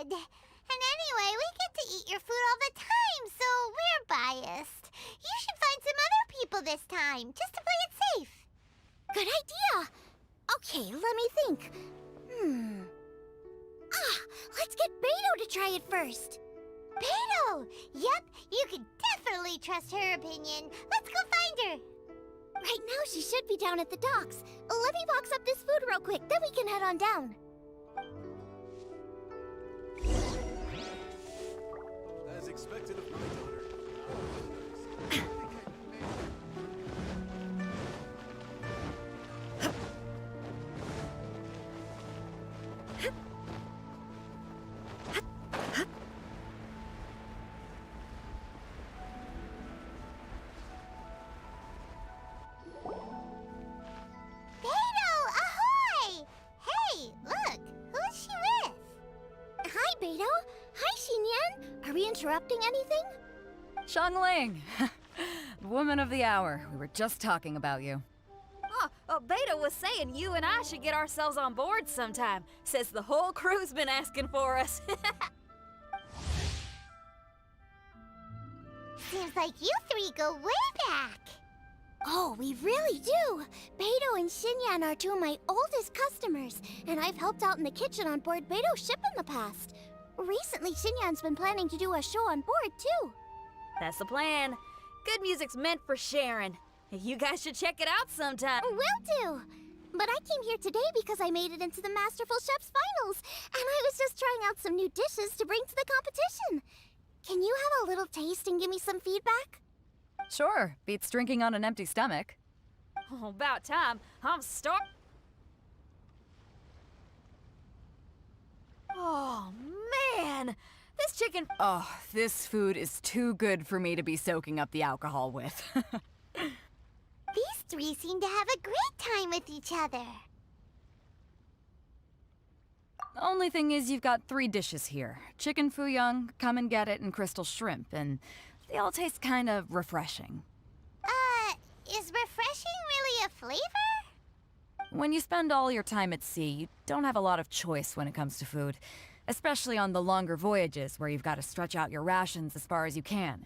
good. And anyway, we get to eat your food all the time, so we're biased. You should find some other people this time, just to play it safe. Good idea. Okay, let me think. Let's get Beto to try it first. Beto! Yep, you can definitely trust her opinion. Let's go find her. Right now, she should be down at the docks. Let me box up this food real quick, then we can head on down. As expected of my daughter. Beto, ahoy! Hey, look, who's she with? Hi, Beto. Hi, Xinyan. Are we interrupting anything? Xiangling! Woman of the hour. We were just talking about you. Beta was saying you and I should get ourselves on board sometime. Says the whole crew's been asking for us. Seems like you three go way back. Oh, we really do. Beto and Xinyan are two of my oldest customers, and I've helped out in the kitchen on board Beto's ship in the past. Recently, Xinyan's been planning to do a show on board, too. That's the plan. Good music's meant for sharing. You guys should check it out sometime. Will do. But I came here today because I made it into the Masterful Chef's finals, and I was just trying out some new dishes to bring to the competition. Can you have a little taste and give me some feedback? Sure, beats drinking on an empty stomach. Oh, about time. I'm starving. Oh, man! This chicken... Oh, this food is too good for me to be soaking up the alcohol with. These three seem to have a great time with each other. Only thing is you've got 3 dishes here. Chicken fuyang, come and get it, and crystal shrimp, and they all taste kind of refreshing. Is refreshing really a flavor? When you spend all your time at sea, you don't have a lot of choice when it comes to food, especially on the longer voyages where you've got to stretch out your rations as far as you can.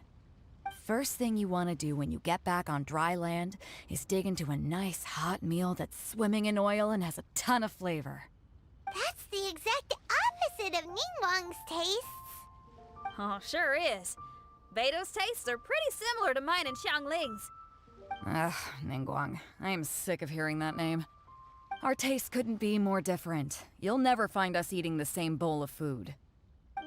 First thing you want to do when you get back on dry land is dig into a nice hot meal that's swimming in oil and has a ton of flavor. That's the exact opposite of Ningguang's tastes. Oh, sure is. Beto's tastes are pretty similar to mine and Xiangling's. Ugh, Ningguang. I am sick of hearing that name. Our tastes couldn't be more different. You'll never find us eating the same bowl of food. But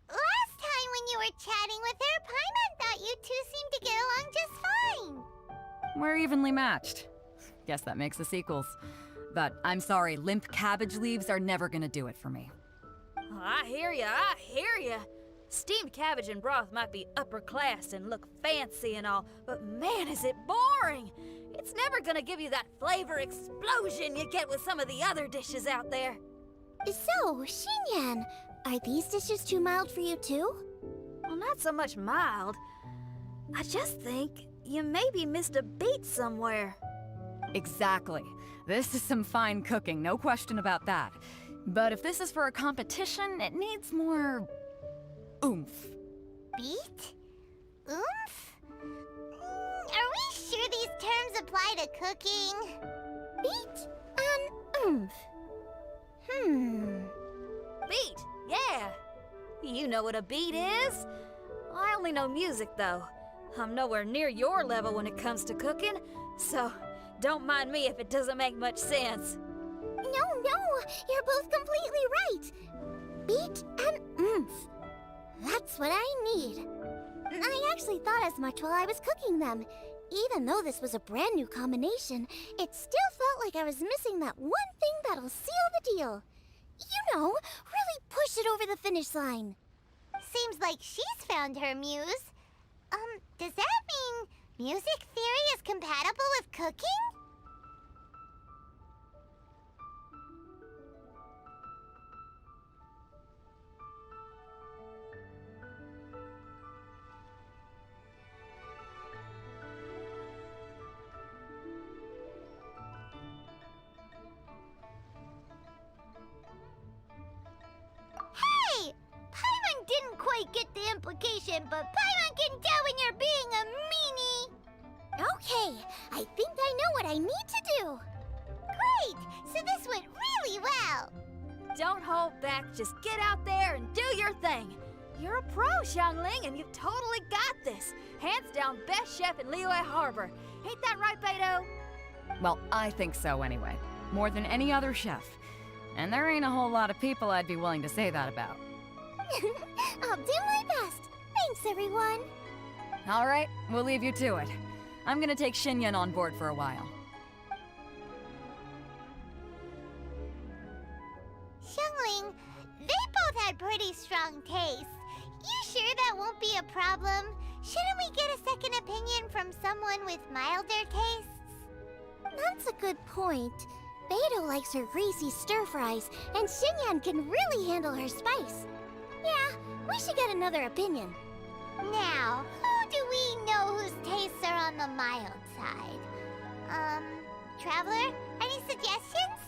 last time when you were chatting with her, Paimon thought you two seemed to get along just fine. We're evenly matched. Guess that makes us equals. But I'm sorry, limp cabbage leaves are never gonna do it for me. Oh, I hear ya. Steamed cabbage and broth might be upper class and look fancy and all, but man, is it boring! It's never gonna give you that flavor explosion you get with some of the other dishes out there. So, Xinyan, are these dishes too mild for you too? Well, not so much mild. I just think you maybe missed a beat somewhere. Exactly. This is some fine cooking, no question about that. But if this is for a competition, it needs more oomph. Beat? Oomph? Are we sure these terms apply to cooking? Beat and oomph. Beat, yeah. You know what a beat is? I only know music, though. I'm nowhere near your level when it comes to cooking, so don't mind me if it doesn't make much sense. No, you're both completely right. Beat and oomph. That's what I need. I actually thought as much while I was cooking them. Even though this was a brand new combination, it still felt like I was missing that one thing that'll seal the deal. You know, really push it over the finish line. Seems like she's found her muse. Does that mean music theory is compatible with cooking? Hey, application, but Paimon can tell when you're being a meanie. Okay, I think I know what I need to do. Great! So this went really well. Don't hold back, just get out there and do your thing. You're a pro, Xiangling, and you've totally got this. Hands down, best chef in Liyue Harbor. Ain't that right, Beto? Well, I think so anyway. More than any other chef. And there ain't a whole lot of people I'd be willing to say that about. I'll do my best. Thanks, everyone. All right, we'll leave you to it. I'm gonna take Xinyan on board for a while. Xiangling, they both had pretty strong tastes. You sure that won't be a problem? Shouldn't we get a second opinion from someone with milder tastes? That's a good point. Beto likes her greasy stir-fries, and Xinyan can really handle her spice. Yeah, we should get another opinion. Now, who do we know whose tastes are on the mild side? Traveler, any suggestions?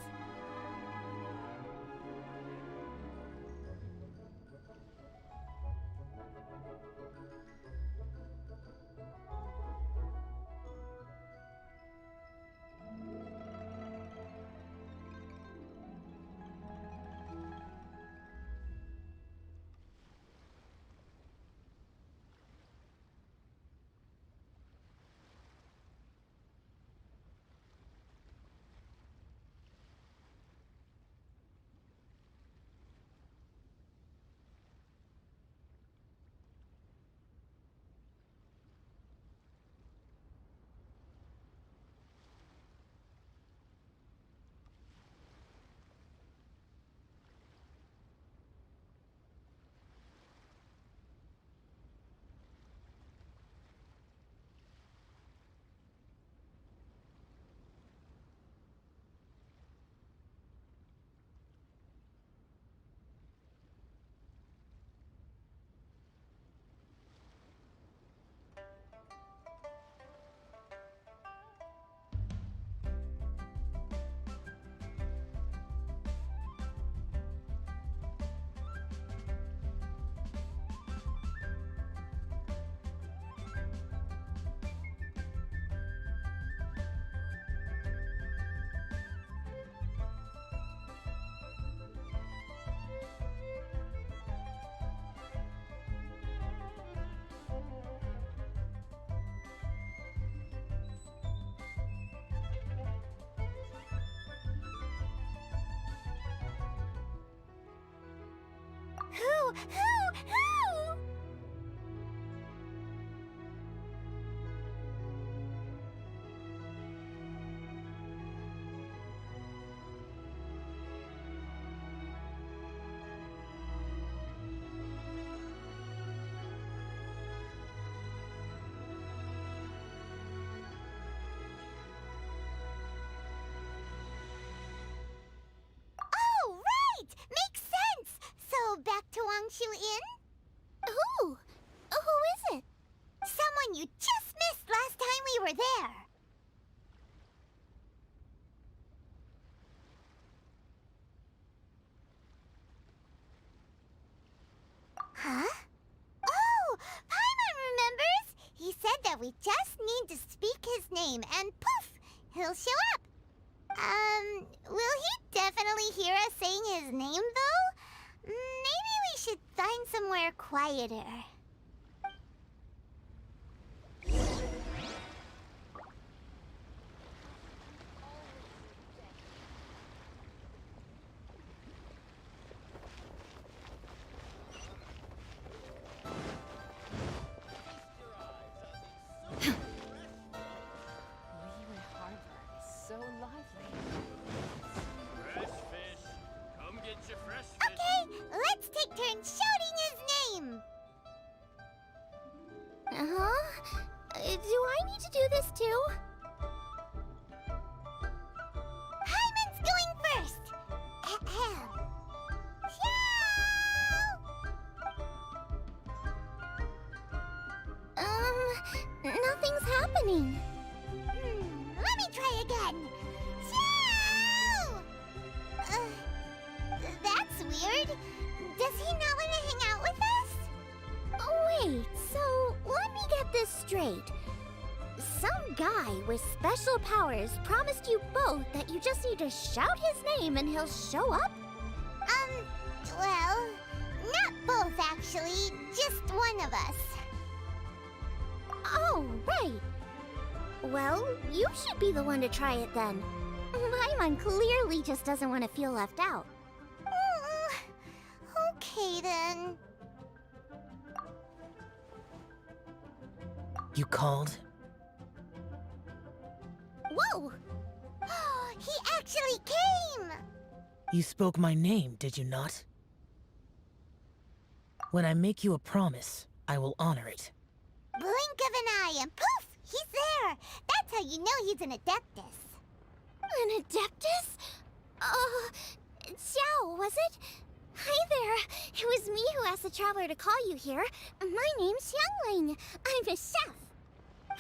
Who? Oh, right! Makes sense! So, back to Wangshu Inn? Who? Who is it? Someone you just missed last time we were there. Huh? Oh, Paimon remembers! He said that we just need to speak his name and poof, he'll show up. Will he definitely hear us saying his name though? Maybe we should find somewhere quieter. So lively. Fresh fish. Come get your fresh fish. Okay, let's take turns shouting his name. Uh-huh. Do I need to do this too? Hyman's going first. Ahem. Shout! Nothing's happening. Let me try again. Shout! That's weird. Does he not want to hang out with us? Oh, great. Some guy with special powers promised you both that you just need to shout his name and he'll show up? Well, not both actually, just one of us. Oh, right. Well, you should be the one to try it then. Paimon clearly just doesn't want to feel left out. Okay then. You called? Whoa! He actually came! You spoke my name, did you not? When I make you a promise, I will honor it. Blink of an eye and poof! He's there! That's how you know he's an Adeptus. An Adeptus? Xiao, was it? Hi there. It was me who asked the Traveler to call you here. My name's Xiangling. I'm a chef.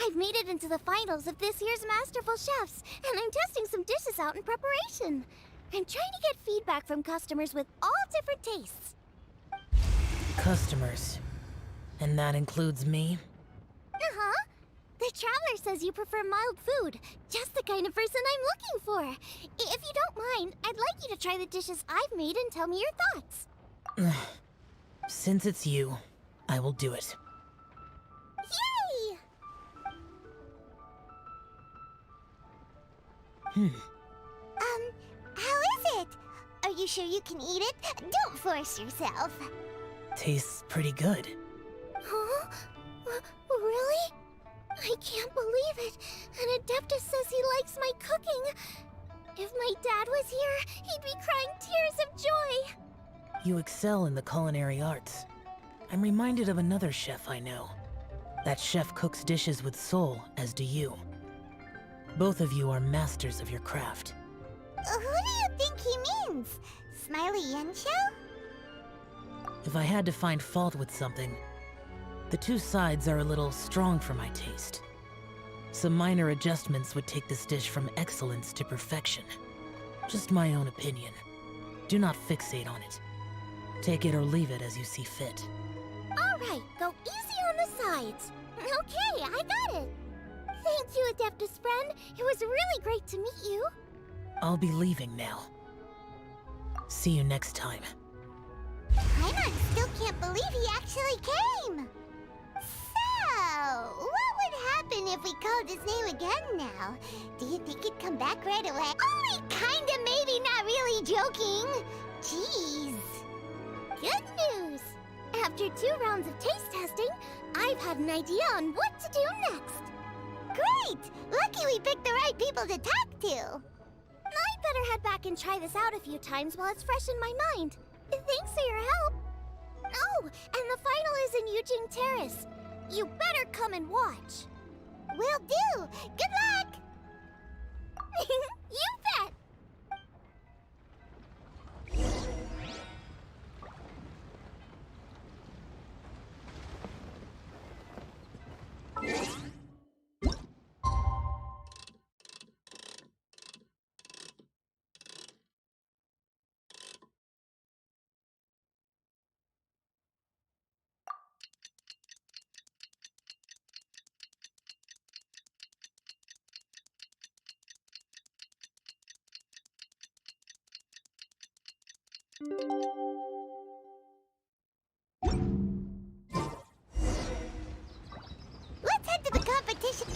I've made it into the finals of this year's Masterful Chefs, and I'm testing some dishes out in preparation. I'm trying to get feedback from customers with all different tastes. Customers. And that includes me? Uh-huh. The Traveler says you prefer mild food, just the kind of person I'm looking for. If you don't mind, I'd like you to try the dishes I've made and tell me your thoughts. Since it's you, I will do it. Yay! How is it? Are you sure you can eat it? Don't force yourself. Tastes pretty good. Huh? Really? I can't believe it. An Adeptus says he likes my cooking. If my dad was here, he'd be crying tears of joy. You excel in the culinary arts. I'm reminded of another chef I know. That chef cooks dishes with soul, as do you. Both of you are masters of your craft. Who do you think he means? Smiley Yensho? If I had to find fault with something, the two sides are a little strong for my taste. Some minor adjustments would take this dish from excellence to perfection. Just my own opinion. Do not fixate on it. Take it or leave it as you see fit. All right, go easy on the sides. Okay, I got it. Thank you, Adeptus friend. It was really great to meet you. I'll be leaving now. See you next time. Paimon still can't believe he actually came! So, what would happen if we called his name again now? Do you think he'd come back right away? Only kinda, maybe, not really joking! Jeez. Good news! After 2 rounds of taste testing, I've had an idea on what to do next. Great! Lucky we picked the right people to talk to! I'd better head back and try this out a few times while it's fresh in my mind. Thanks for your help. Oh, and the final is in Eugene Terrace. You better come and watch. Will do! Good luck! You bet! Let's head to the competition!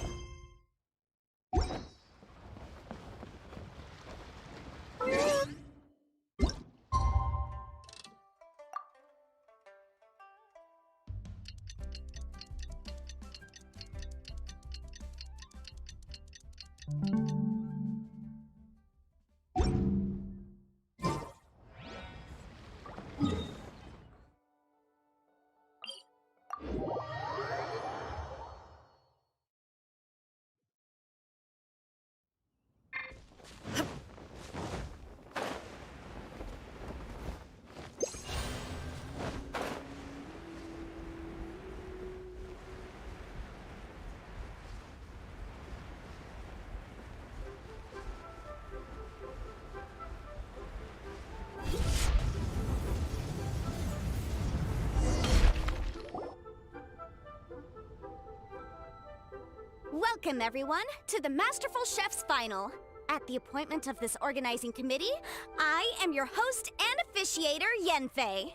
Welcome, everyone, to the Masterful Chef's Final. At the appointment of this organizing committee, I am your host and officiator, Yenfei.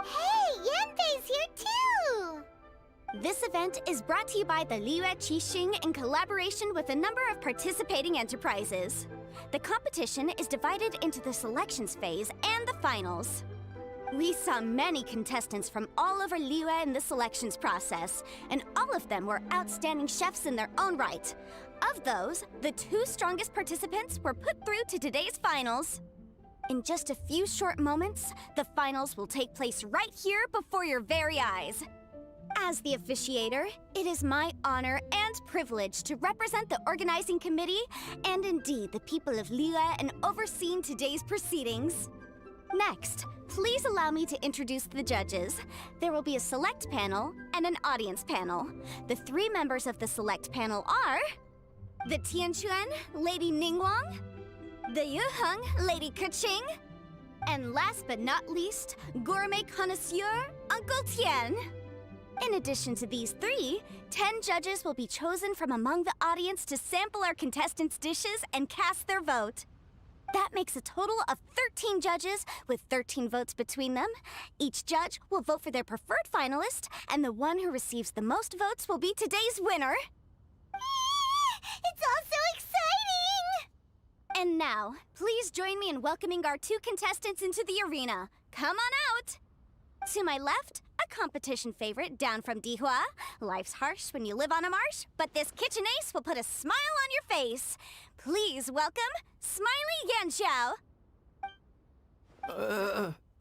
Hey, Yanfei's here too! This event is brought to you by the Liyue Qixing in collaboration with a number of participating enterprises. The competition is divided into the selections phase and the finals. We saw many contestants from all over Liyue in the selections process, and all of them were outstanding chefs in their own right. Of those, the 2 strongest participants were put through to today's finals. In just a few short moments, the finals will take place right here before your very eyes. As the officiator, it is my honor and privilege to represent the organizing committee and indeed the people of Liyue in overseeing today's proceedings. Next, please allow me to introduce the judges. There will be a select panel and an audience panel. The 3 members of the select panel are the Tianquan, Lady Ningguang, the Yuheng, Lady Keqing, and last but not least, gourmet connoisseur, Uncle Tian. In addition to these 3, 10 judges will be chosen from among the audience to sample our contestants' dishes and cast their vote. That makes a total of 13 judges with 13 votes between them. Each judge will vote for their preferred finalist, and the one who receives the most votes will be today's winner. It's all so exciting! And now, please join me in welcoming our 2 contestants into the arena. Come on out! To my left, a competition favorite down from Dihua. Life's harsh when you live on a marsh, but this kitchen ace will put a smile on your face. Please welcome Smiley Yanxiao.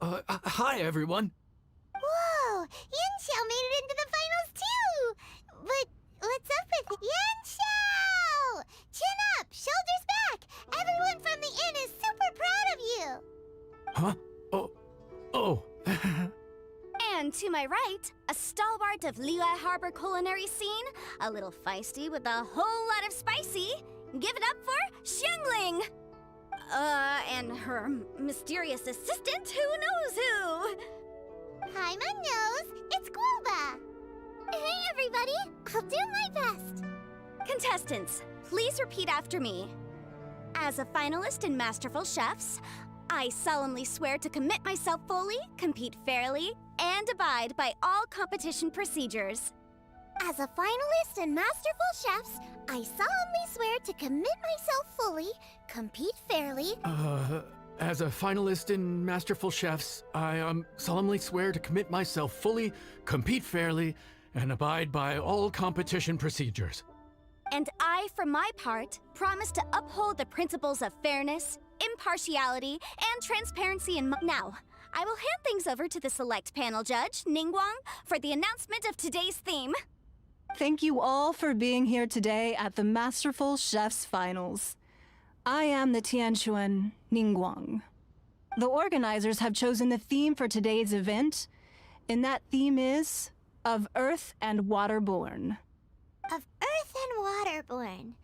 Hi, everyone. Whoa! Yanxiao made it into the finals too! But what's up with Yanxiao? Chin up, shoulders back! Everyone from the inn is super proud of you! Huh? Oh. And to my right, a stalwart of Liyue Harbor culinary scene, a little feisty with a whole lot of spicy. Give it up for Xiangling! And her mysterious assistant, who knows who? Paimon knows, it's Guoba! Hey everybody, I'll do my best. Contestants, please repeat after me. As a finalist in Masterful Chefs, I solemnly swear to commit myself fully, compete fairly, and abide by all competition procedures. As a finalist in Masterful Chefs, I solemnly swear to commit myself fully, compete fairly. As a finalist in Masterful Chefs, I solemnly swear to commit myself fully, compete fairly, and abide by all competition procedures. And I, for my part, promise to uphold the principles of fairness, impartiality, and transparency in Now, I will hand things over to the select panel judge, Ningguang, for the announcement of today's theme. Thank you all for being here today at the Masterful Chefs Finals. I am the Tianquan Ningguang. The organizers have chosen the theme for today's event, and that theme is Of Earth and Waterborn. Of Earth and Waterborn.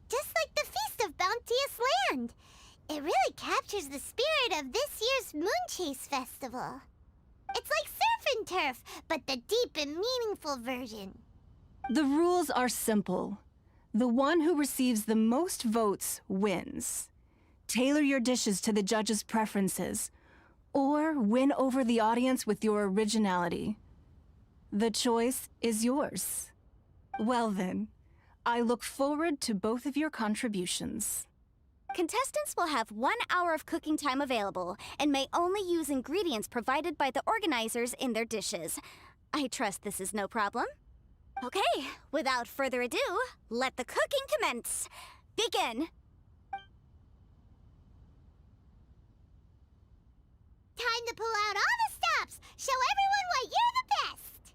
Just like the Feast of Bounteous Land. It really captures the spirit of this year's Moon Chase Festival. It's like surf and turf, but the deep and meaningful version. The rules are simple. The one who receives the most votes wins. Tailor your dishes to the judges' preferences, or win over the audience with your originality. The choice is yours. Well then, I look forward to both of your contributions. Contestants will have 1 hour of cooking time available and may only use ingredients provided by the organizers in their dishes. I trust this is no problem. Okay, without further ado, let the cooking commence. Begin! Time to pull out all the stops! Show everyone why you're the best!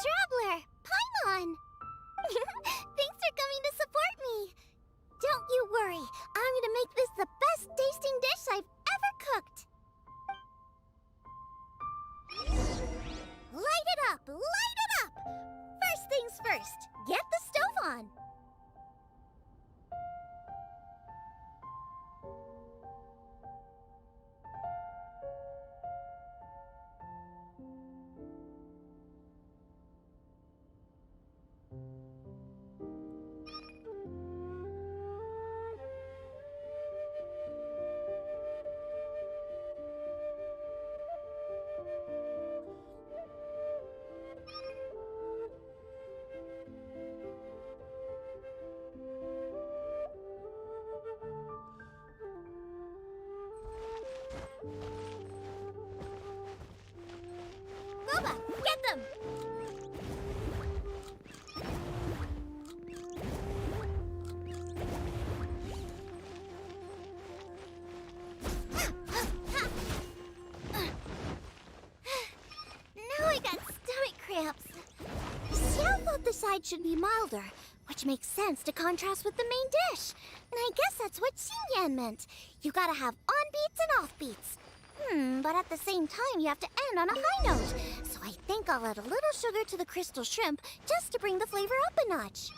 Traveler, Paimon! Thanks for coming to support me. Don't you worry, I'm gonna make this the best tasting dish I've ever cooked. Gooba, get them! Now I got stomach cramps. Xiao thought the side should be milder, which makes sense to contrast with the main dish. And I guess that's what Xingyan meant. You gotta have on-beats and off-beats. But at the same time, you have to end on a high note. So I think I'll add a little sugar to the crystal shrimp just to bring the flavor up a notch.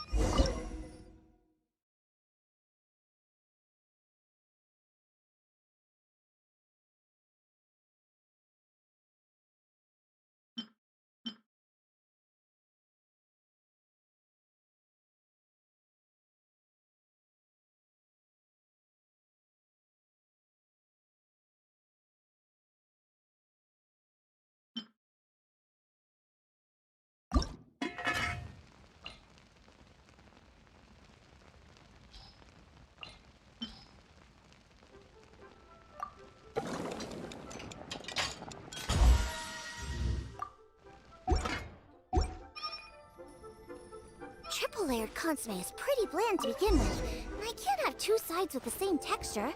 Triple layered consomme is pretty bland to begin with, and I can't have two sides with the same texture.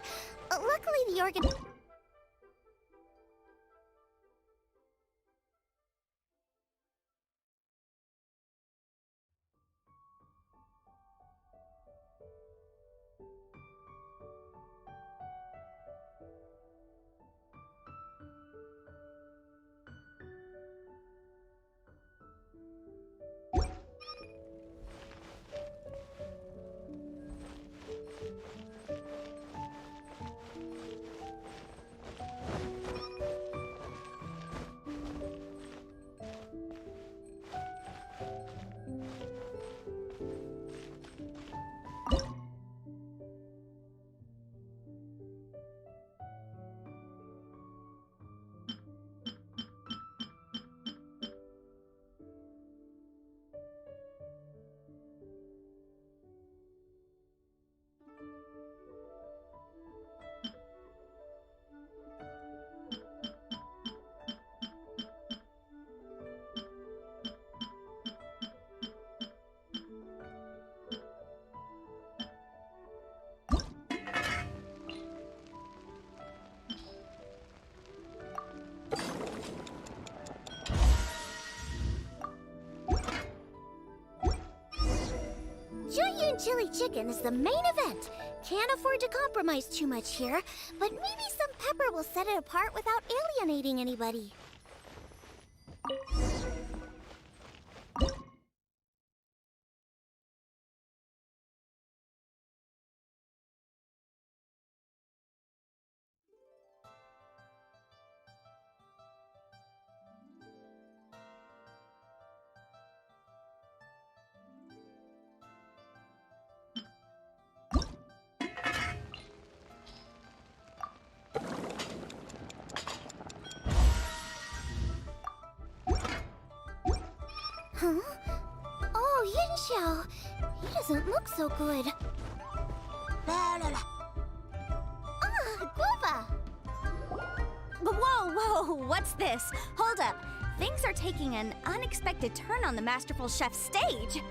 Luckily, the organ. Junyun chili chicken is the main event. Can't afford to compromise too much here, but maybe some pepper will set it apart without alienating anybody. Huh? Oh, Yin Xiao. He doesn't look so good. Ah, Guava! Whoa, what's this? Hold up. Things are taking an unexpected turn on the Masterful Chef's stage.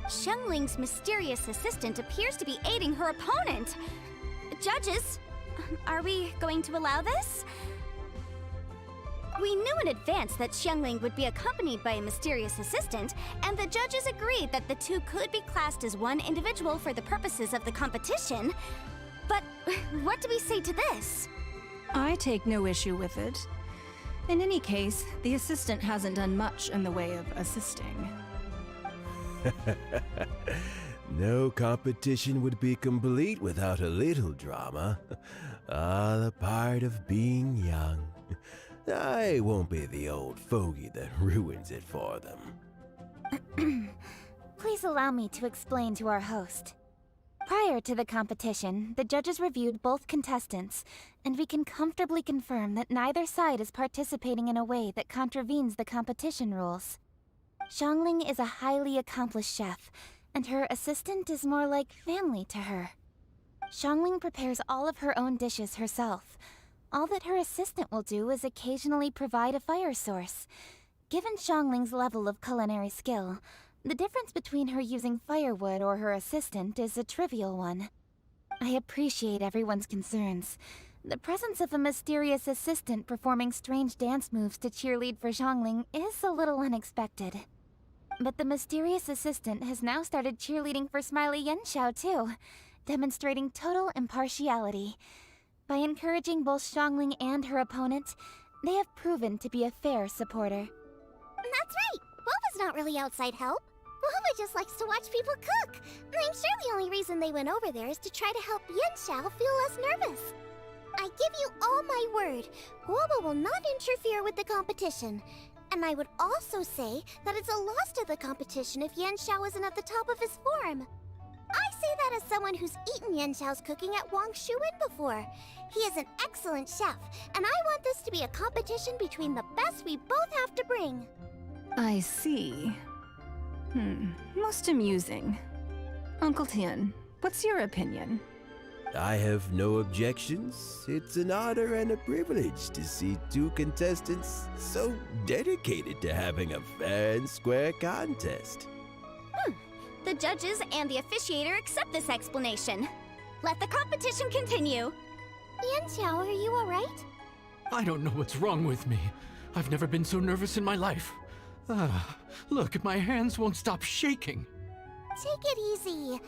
Xiangling's mysterious assistant appears to be aiding her opponent. Judges, are we going to allow this? We knew in advance that Xiangling would be accompanied by a mysterious assistant, and the judges agreed that the two could be classed as one individual for the purposes of the competition. But what do we say to this? I take no issue with it. In any case, the assistant hasn't done much in the way of assisting. No competition would be complete without a little drama. All a part of being young. I won't be the old fogey that ruins it for them. Please allow me to explain to our host. Prior to the competition, the judges reviewed both contestants, and we can comfortably confirm that neither side is participating in a way that contravenes the competition rules. Xiangling is a highly accomplished chef, and her assistant is more like family to her. Xiangling prepares all of her own dishes herself. All that her assistant will do is occasionally provide a fire source. Given Xiangling's level of culinary skill, the difference between her using firewood or her assistant is a trivial one. I appreciate everyone's concerns. The presence of a mysterious assistant performing strange dance moves to cheerlead for Xiangling is a little unexpected. But the mysterious assistant has now started cheerleading for Smiley Yenshao too, demonstrating total impartiality. By encouraging both Xiangling and her opponent, they have proven to be a fair supporter. That's right! Boba's not really outside help. Boba just likes to watch people cook. I'm sure the only reason they went over there is to try to help Yenshao feel less nervous. I give you all my word, Boba will not interfere with the competition. And I would also say that it's a loss to the competition if Yenshao isn't at the top of his form. I say that as someone who's eaten Yenshao's cooking at Wang Shuin before. He is an excellent chef, and I want this to be a competition between the best we both have to bring. I see. Most amusing. Uncle Tian, what's your opinion? I have no objections. It's an honor and a privilege to see two contestants so dedicated to having a fair and square contest. The judges and the officiator accept this explanation. Let the competition continue. Yenshao, are you alright? I don't know what's wrong with me. I've never been so nervous in my life. Look, my hands won't stop shaking. Take it easy.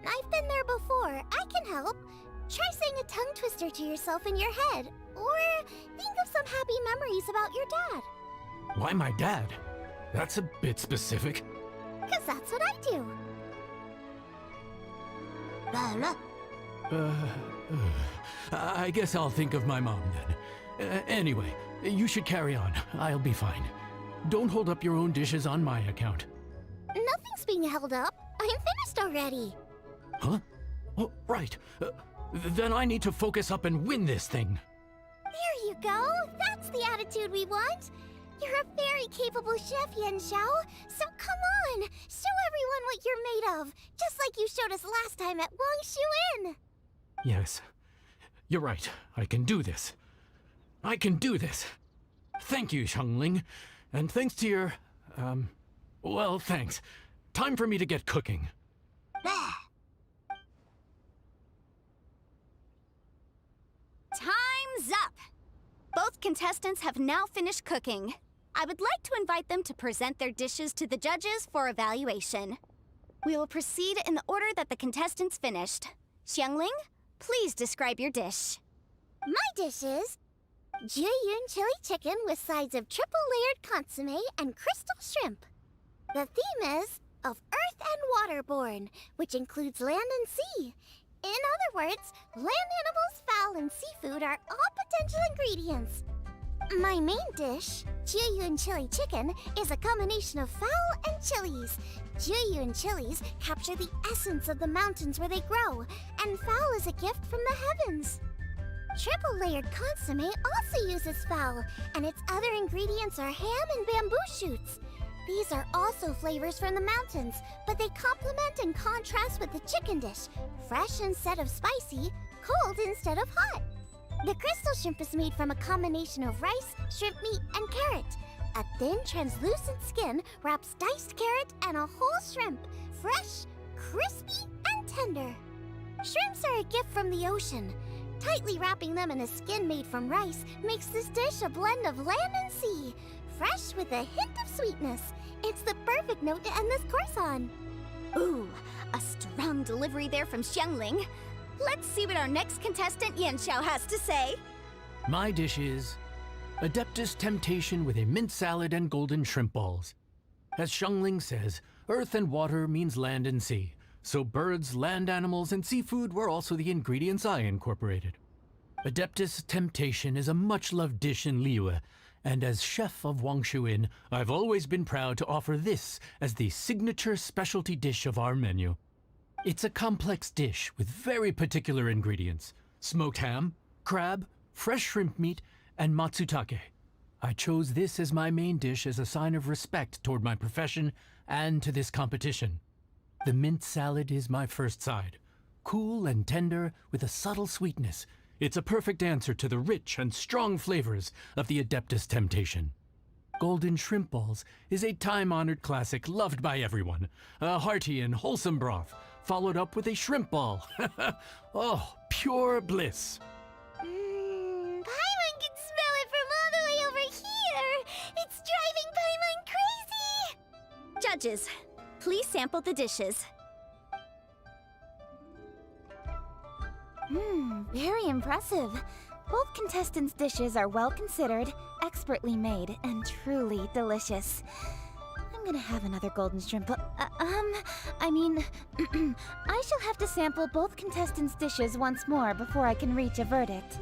I've been there before. I can help. Try saying a tongue twister to yourself in your head. Or think of some happy memories about your dad. Why my dad? That's a bit specific. 'Cause that's what I do. I guess I'll think of my mom then. Anyway, you should carry on. I'll be fine. Don't hold up your own dishes on my account. Nothing's being held up. I'm finished already. Huh? Oh, right. Then I need to focus up and win this thing. There you go. That's the attitude we want. You're a very capable chef, Yenshao. So come on, show everyone what you're made of, just like you showed us last time at Wang Shuin. Yes, you're right. I can do this. I can do this. Thank you, Xiangling. And thanks to your, well, thanks. Time for me to get cooking. Time's up! Both contestants have now finished cooking. I would like to invite them to present their dishes to the judges for evaluation. We will proceed in the order that the contestants finished. Xiangling, please describe your dish. My dish is Jiyun chili chicken with sides of triple-layered consommé and crystal shrimp. The theme is of earth and waterborne, which includes land and sea. In other words, land animals, fowl, and seafood are all potential ingredients. My main dish, Jiyun chili chicken, is a combination of fowl and chilies. Jiyun chilies capture the essence of the mountains where they grow, and fowl is a gift from the heavens. Triple-layered consommé also uses fowl, and its other ingredients are ham and bamboo shoots. These are also flavors from the mountains, but they complement and contrast with the chicken dish, fresh instead of spicy, cold instead of hot. The crystal shrimp is made from a combination of rice, shrimp meat, and carrot. A thin, translucent skin wraps diced carrot and a whole shrimp, fresh, crispy, and tender. Shrimps are a gift from the ocean. Tightly wrapping them in a skin made from rice makes this dish a blend of land and sea, fresh with a hint of sweetness. It's the perfect note to end this course on. Ooh, a strong delivery there from Xiangling. Let's see what our next contestant Yenshao has to say. My dish is Adeptus Temptation with a mint salad and golden shrimp balls. As Xiangling says, earth and water means land and sea. So birds, land animals, and seafood were also the ingredients I incorporated. Adeptus Temptation is a much-loved dish in Liyue, And as chef of Wangshu Inn, I've always been proud to offer this as the signature specialty dish of our menu. It's a complex dish with very particular ingredients: smoked ham, crab, fresh shrimp meat, and matsutake. I chose this as my main dish as a sign of respect toward my profession and to this competition. The mint salad is my first side. Cool and tender with a subtle sweetness, it's a perfect answer to the rich and strong flavors of the Adeptus Temptation. Golden shrimp balls is a time-honored classic loved by everyone. A hearty and wholesome broth, followed up with a shrimp ball. Oh, pure bliss. Paimon can smell it from all the way over here! It's driving Paimon crazy! Judges, please sample the dishes. Very impressive. Both contestants' dishes are well considered, expertly made, and truly delicious. I'm gonna have another golden shrimp. I shall have to sample both contestants' dishes once more before I can reach a verdict.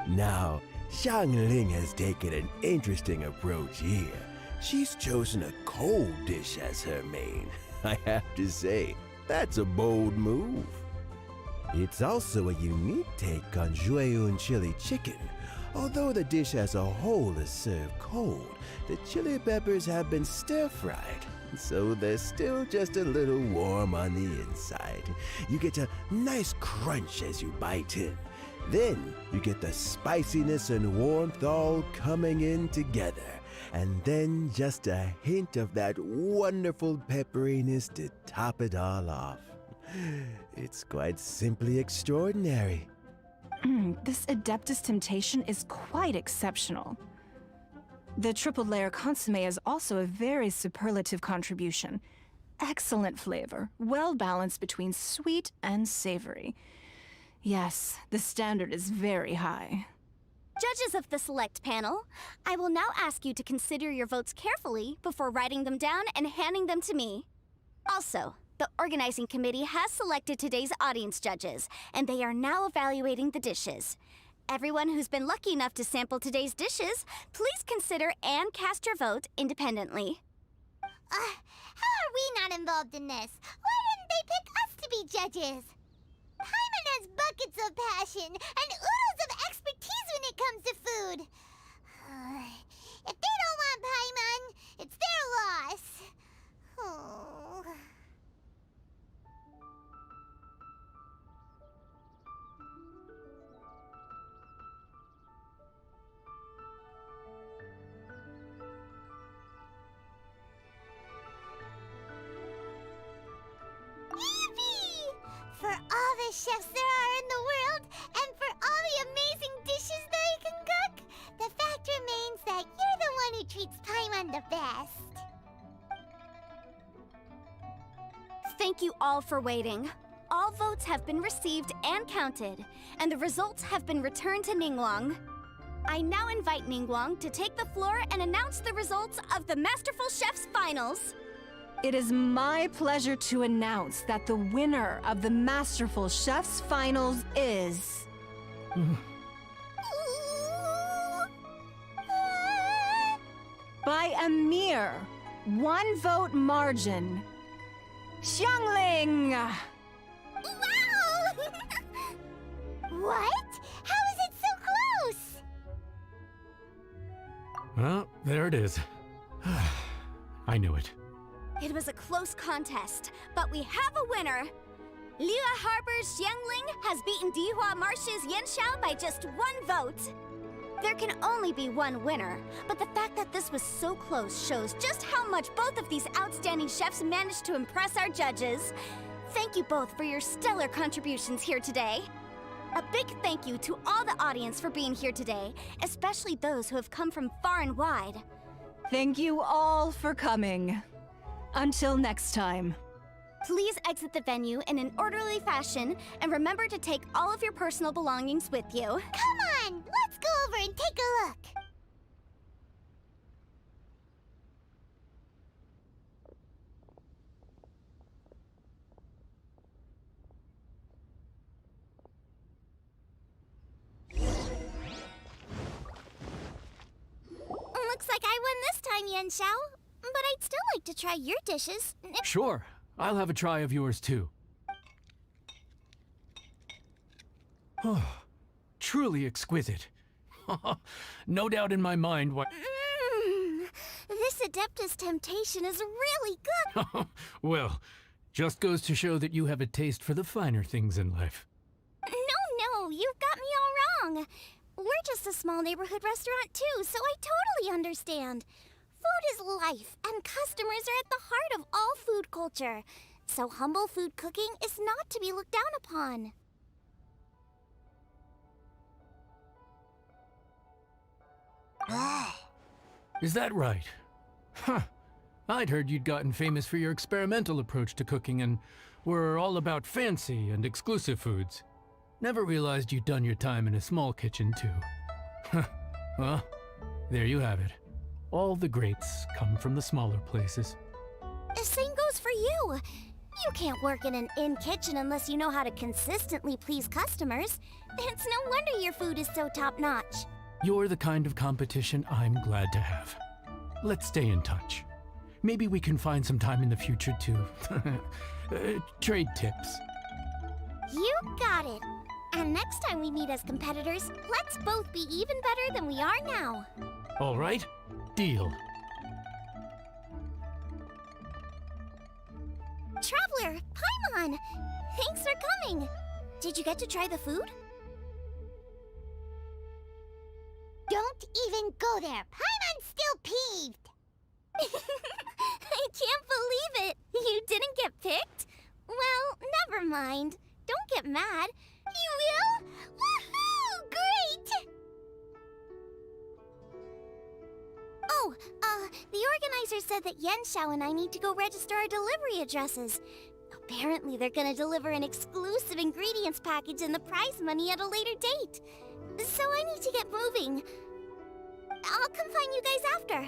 Now, Xiangling has taken an interesting approach here. She's chosen a cold dish as her main. I have to say, that's a bold move. It's also a unique take on Jueyun chili chicken. Although the dish as a whole is served cold, the chili peppers have been stir-fried, so they're still just a little warm on the inside. You get a nice crunch as you bite in. Then you get the spiciness and warmth all coming in together. And then just a hint of that wonderful pepperiness to top it all off. It's quite simply extraordinary. This Adeptus Temptation is quite exceptional. The triple layer consomme is also a very superlative contribution. Excellent flavor, well balanced between sweet and savory. Yes, the standard is very high. Judges of the select panel, I will now ask you to consider your votes carefully before writing them down and handing them to me. Also, the organizing committee has selected today's audience judges, and they are now evaluating the dishes. Everyone who's been lucky enough to sample today's dishes, please consider and cast your vote independently. How are we not involved in this? Why didn't they pick us to be judges? Paimon has buckets of passion and oodles of expertise when it comes to food. If they don't want Paimon, it's their loss. Oh. For all the chefs there are in the world, and for all the amazing dishes they can cook, the fact remains that you're the one who treats Paimon the best. Thank you all for waiting. All votes have been received and counted, and the results have been returned to Ningguang. I now invite Ningguang to take the floor and announce the results of the Masterful Chef's Finals. It is my pleasure to announce that the winner of the Masterful Chef's Finals is... by a mere 1 vote margin, Xiangling! Wow! What? How is it so close? Well, there it is. I knew it. It was a close contest, but we have a winner. Liyue Harbor's Xiangling has beaten Dihua Marsh's Yanxiao by just 1 vote. There can only be one winner, but the fact that this was so close shows just how much both of these outstanding chefs managed to impress our judges. Thank you both for your stellar contributions here today. A big thank you to all the audience for being here today, especially those who have come from far and wide. Thank you all for coming. Until next time. Please exit the venue in an orderly fashion, and remember to take all of your personal belongings with you. Come on, let's go over and take a look. Yan Xiao, but I'd still like to try your dishes. Sure, I'll have a try of yours too. Truly exquisite. No doubt in my mind what. This Adeptus temptation is really good. Well, just goes to show that you have a taste for the finer things in life. No, you've got me all wrong. We're just a small neighborhood restaurant too, so I totally understand. Food is life, and customers are at the heart of all food culture. So humble food cooking is not to be looked down upon. Is that right? Huh. I'd heard you'd gotten famous for your experimental approach to cooking and were all about fancy and exclusive foods. Never realized you'd done your time in a small kitchen, too. Well, there you have it. All the greats come from the smaller places. The same goes for you. You can't work in an inn kitchen unless you know how to consistently please customers. It's no wonder your food is so top-notch. You're the kind of competition I'm glad to have. Let's stay in touch. Maybe we can find some time in the future to trade tips. You got it. And next time we meet as competitors, let's both be even better than we are now. All right, deal. Traveler, Paimon! Thanks for coming. Did you get to try the food? Don't even go there. Paimon's still peeved. I can't believe it. You didn't get picked? Well, never mind. Don't get mad. You will? Woohoo! Great! Oh, the organizer said that Yan Xiao and I need to go register our delivery addresses. Apparently, they're gonna deliver an exclusive ingredients package and the prize money at a later date. So I need to get moving. I'll come find you guys after.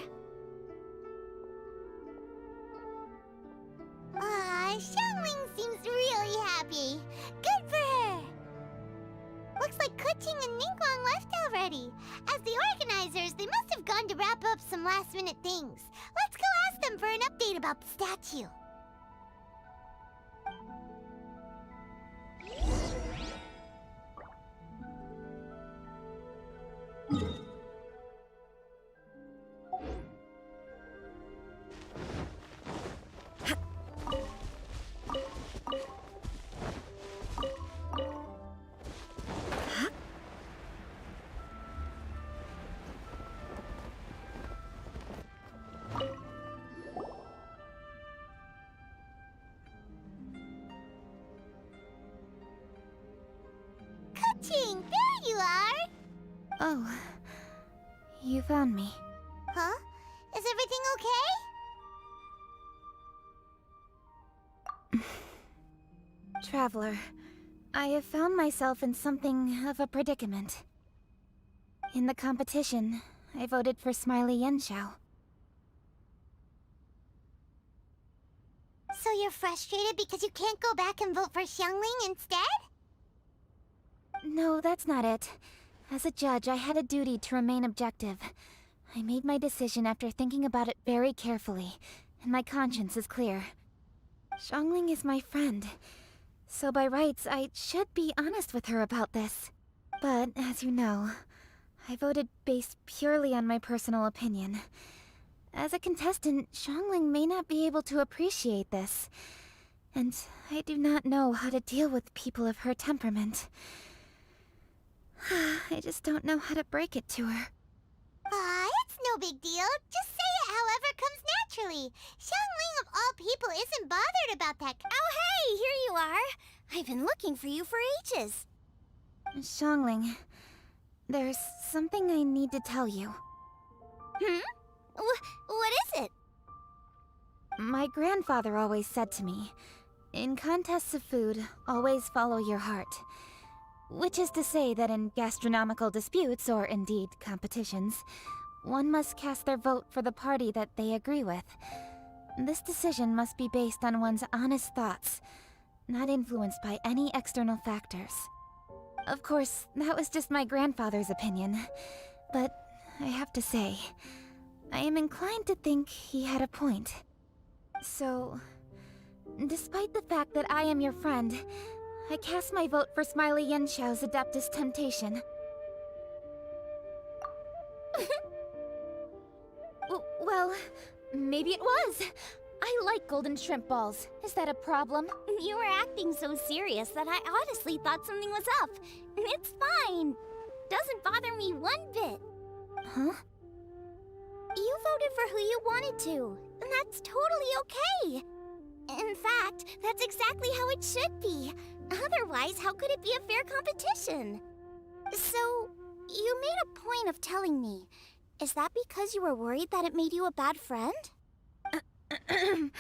Xiangling seems really happy. Good for her. Looks like Kuching and Ningguang left already. As the organizers, they must have gone to wrap up some last-minute things. Let's go ask them for an update about the statue. Kuching, there you are! Oh, you found me. Huh? Is everything okay? Traveler, I have found myself in something of a predicament. In the competition, I voted for Smiley Yenshao. So you're frustrated because you can't go back and vote for Xiangling instead? No, that's not it. As a judge, I had a duty to remain objective. I made my decision after thinking about it very carefully, and my conscience is clear. Xiangling is my friend, so by rights, I should be honest with her about this. But, as you know, I voted based purely on my personal opinion. As a contestant, Xiangling may not be able to appreciate this, and I do not know how to deal with people of her temperament. I just don't know how to break it to her. It's no big deal. Just say it however comes naturally. Xiangling of all people isn't bothered about that. Oh, hey, here you are. I've been looking for you for ages. Xiangling, there's something I need to tell you. What is it? My grandfather always said to me, in contests of food, always follow your heart. Which is to say that in gastronomical disputes, or indeed competitions, one must cast their vote for the party that they agree with. This decision must be based on one's honest thoughts, not influenced by any external factors. Of course, that was just my grandfather's opinion, but I have to say, I am inclined to think he had a point. So, despite the fact that I am your friend, I cast my vote for Smiley Yenshou's Adeptus Temptation. Well, maybe it was. I like golden shrimp balls. Is that a problem? You were acting so serious that I honestly thought something was up. It's fine. Doesn't bother me one bit. Huh? You voted for who you wanted to, and that's totally okay. In fact, that's exactly how it should be. Otherwise, how could it be a fair competition? So, you made a point of telling me. Is that because you were worried that it made you a bad friend? Don't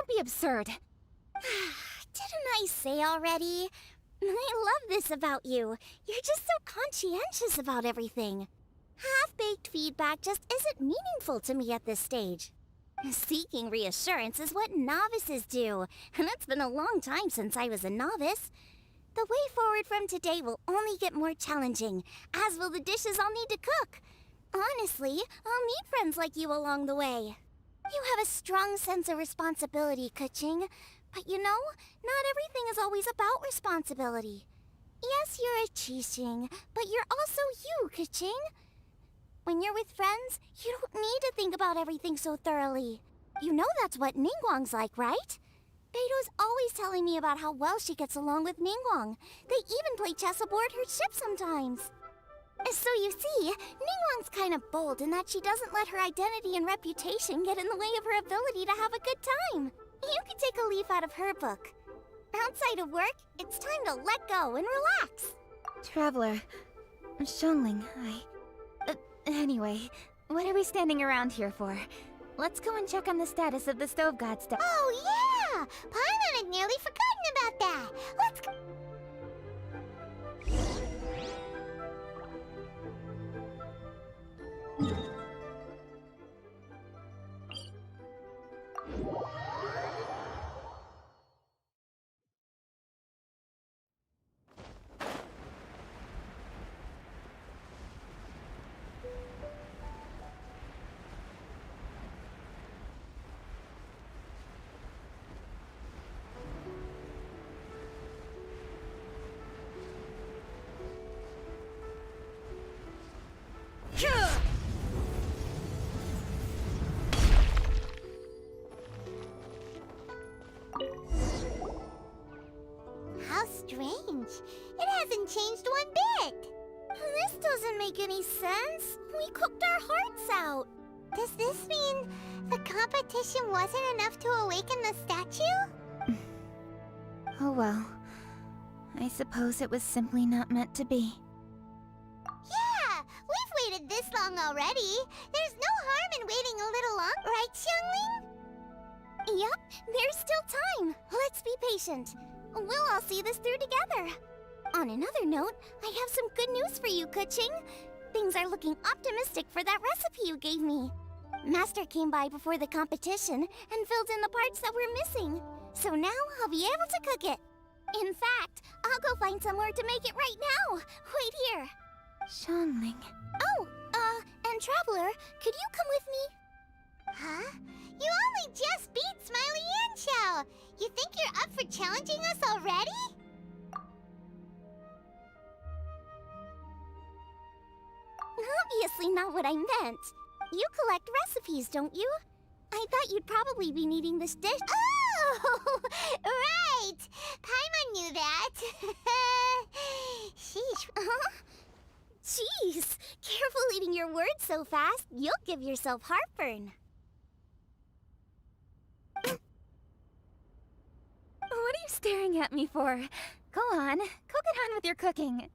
be absurd. Didn't I say already? I love this about you. You're just so conscientious about everything. Half-baked feedback just isn't meaningful to me at this stage. Seeking reassurance is what novices do, and it's been a long time since I was a novice. The way forward from today will only get more challenging, as will the dishes I'll need to cook. Honestly, I'll need friends like you along the way. You have a strong sense of responsibility, Kuching. But you know, not everything is always about responsibility. Yes, you're a Qixing, but you're also you, Kuching. When you're with friends, you don't need to think about everything so thoroughly. You know that's what Ningguang's like, right? Beto's always telling me about how well she gets along with Ningguang. They even play chess aboard her ship sometimes. So you see, Ningguang's kind of bold in that she doesn't let her identity and reputation get in the way of her ability to have a good time. You could take a leaf out of her book. Outside of work, it's time to let go and relax. Traveler, Xiangling, anyway, what are we standing around here for? Let's go and check on the status of the stove god stuff. Oh, yeah! Paimon had nearly forgotten about that. Let's go. How strange. It hasn't changed one bit. This doesn't make any sense. We cooked our hearts out. Does this mean the competition wasn't enough to awaken the statue? Oh well. I suppose it was simply not meant to be. Yeah, we've waited this long already. There's no harm in waiting a little long, right, Xiangling? Yep, there's still time. Let's be patient. We'll all see this through together. On another note, I have some good news for you, Kuching. Things are looking optimistic for that recipe you gave me. Master came by before the competition and filled in the parts that were missing. So now I'll be able to cook it. In fact, I'll go find somewhere to make it right now. Wait here. Xiangling. Oh, and Traveler, could you come with me? Huh? You only just beat Smiley Yanshao. You think you're up for challenging us already? Obviously not what I meant. You collect recipes, don't you? I thought you'd probably be needing this dish. Oh, right. Paimon knew that. Sheesh. Huh? Jeez, careful eating your words so fast. You'll give yourself heartburn. What are you staring at me for? Go on, go get on with your cooking.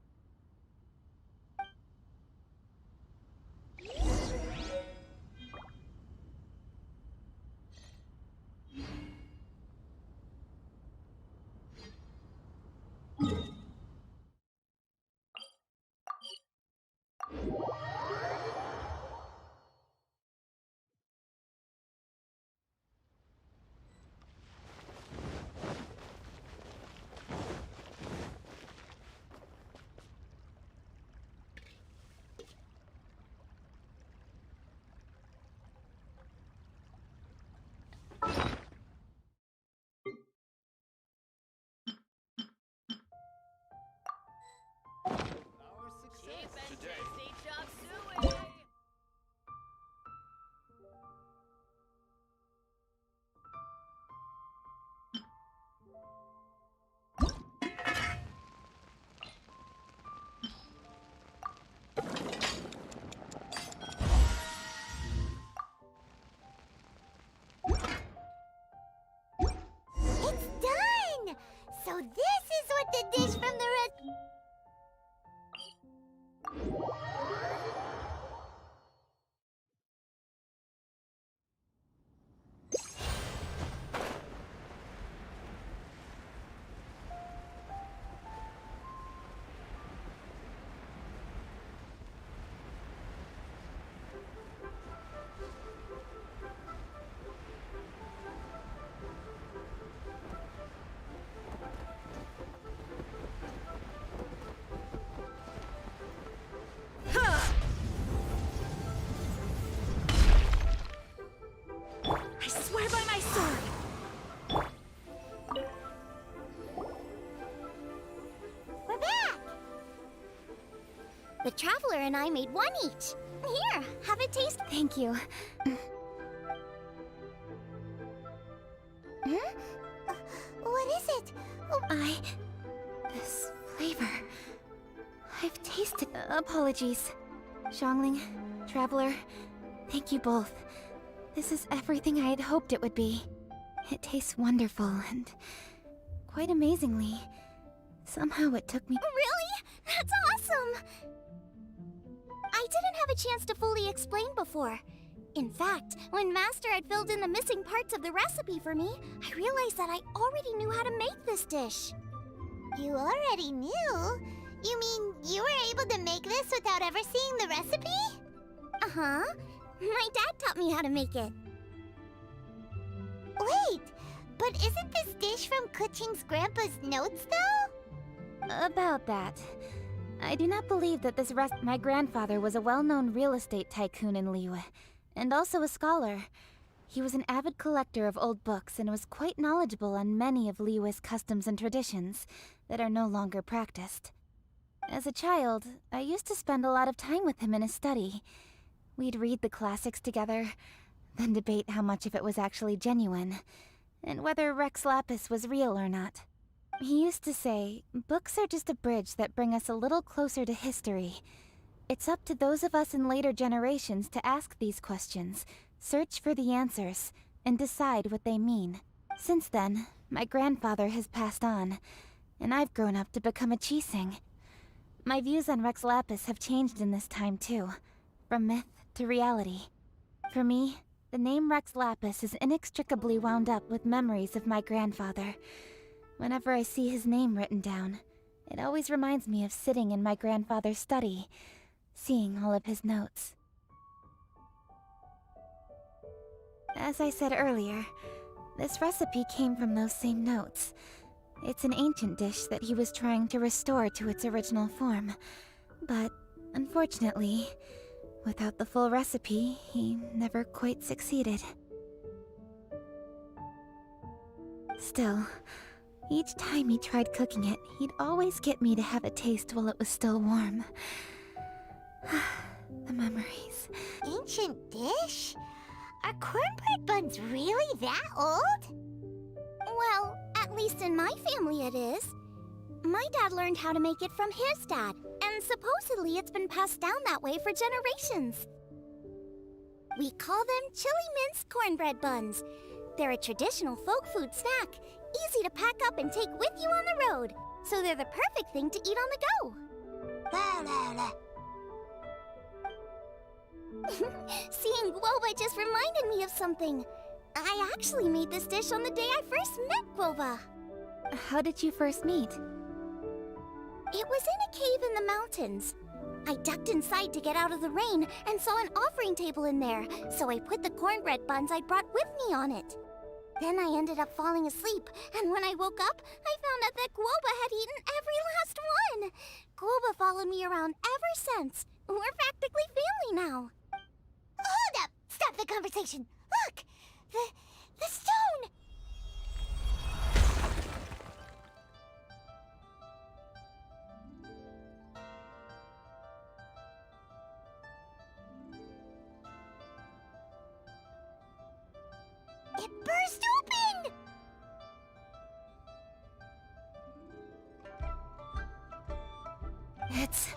So this is what the dish from the I swear by my sword! We're back! The Traveler and I made one each. Here, have a taste. Thank you. What is it? Oh, This flavor. I've tasted. Apologies. Xiangling, Traveler, thank you both. This is everything I had hoped it would be. It tastes wonderful and quite amazingly. Somehow it took me. Really? That's awesome! I didn't have a chance to fully explain before. In fact, when Master had filled in the missing parts of the recipe for me, I realized that I already knew how to make this dish. you already knew? You mean you were able to make this without ever seeing the recipe? Uh-huh. My dad taught me how to make it. Wait, but isn't this dish from Kuching's grandpa's notes, though? About that. I do not believe that my grandfather was a well-known real estate tycoon in Liyue, and also a scholar. He was an avid collector of old books and was quite knowledgeable on many of Liyue's customs and traditions that are no longer practiced. As a child, I used to spend a lot of time with him in his study. We'd read the classics together, then debate how much of it was actually genuine, and whether Rex Lapis was real or not. He used to say, books are just a bridge that bring us a little closer to history. It's up to those of us in later generations to ask these questions, search for the answers, and decide what they mean. Since then, my grandfather has passed on, and I've grown up to become a Qixing. My views on Rex Lapis have changed in this time too, from myth to reality. For me, the name Rex Lapis is inextricably wound up with memories of my grandfather. Whenever I see his name written down, it always reminds me of sitting in my grandfather's study, seeing all of his notes. As I said earlier, this recipe came from those same notes. It's an ancient dish that he was trying to restore to its original form. But, unfortunately, without the full recipe, he never quite succeeded. Still, each time he tried cooking it, he'd always get me to have a taste while it was still warm. The memories. Ancient dish? Are cornbread buns really that old? Well, at least in my family it is. My dad learned how to make it from his dad, and supposedly it's been passed down that way for generations. We call them chili mince cornbread buns. They're a traditional folk food snack, easy to pack up and take with you on the road. So they're the perfect thing to eat on the go. Seeing Guoba just reminded me of something. I actually made this dish on the day I first met Guoba. How did you first meet? It was in a cave in the mountains. I ducked inside to get out of the rain and saw an offering table in there, so I put the cornbread buns I brought with me on it. Then I ended up falling asleep, and when I woke up, I found out that Guoba had eaten every last one. Guoba followed me around ever since. We're practically family now. Hold up! Stop the conversation! Look! The stone! It burst open! It's...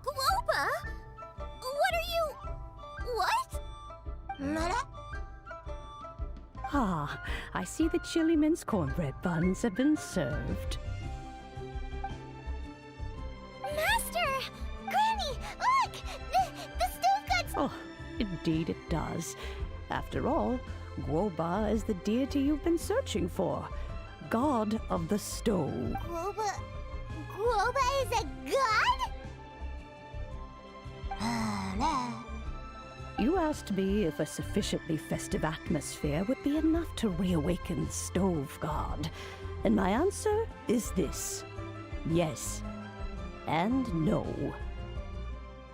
Guoba? What are you... What? Ah, I see the chili mince cornbread buns have been served. Master! Granny, look! The stove god's... Oh, indeed it does. After all, Guoba is the deity you've been searching for. God of the stove. Guoba is a god? You asked me if a sufficiently festive atmosphere would be enough to reawaken the stove god. And my answer is this. Yes. And no.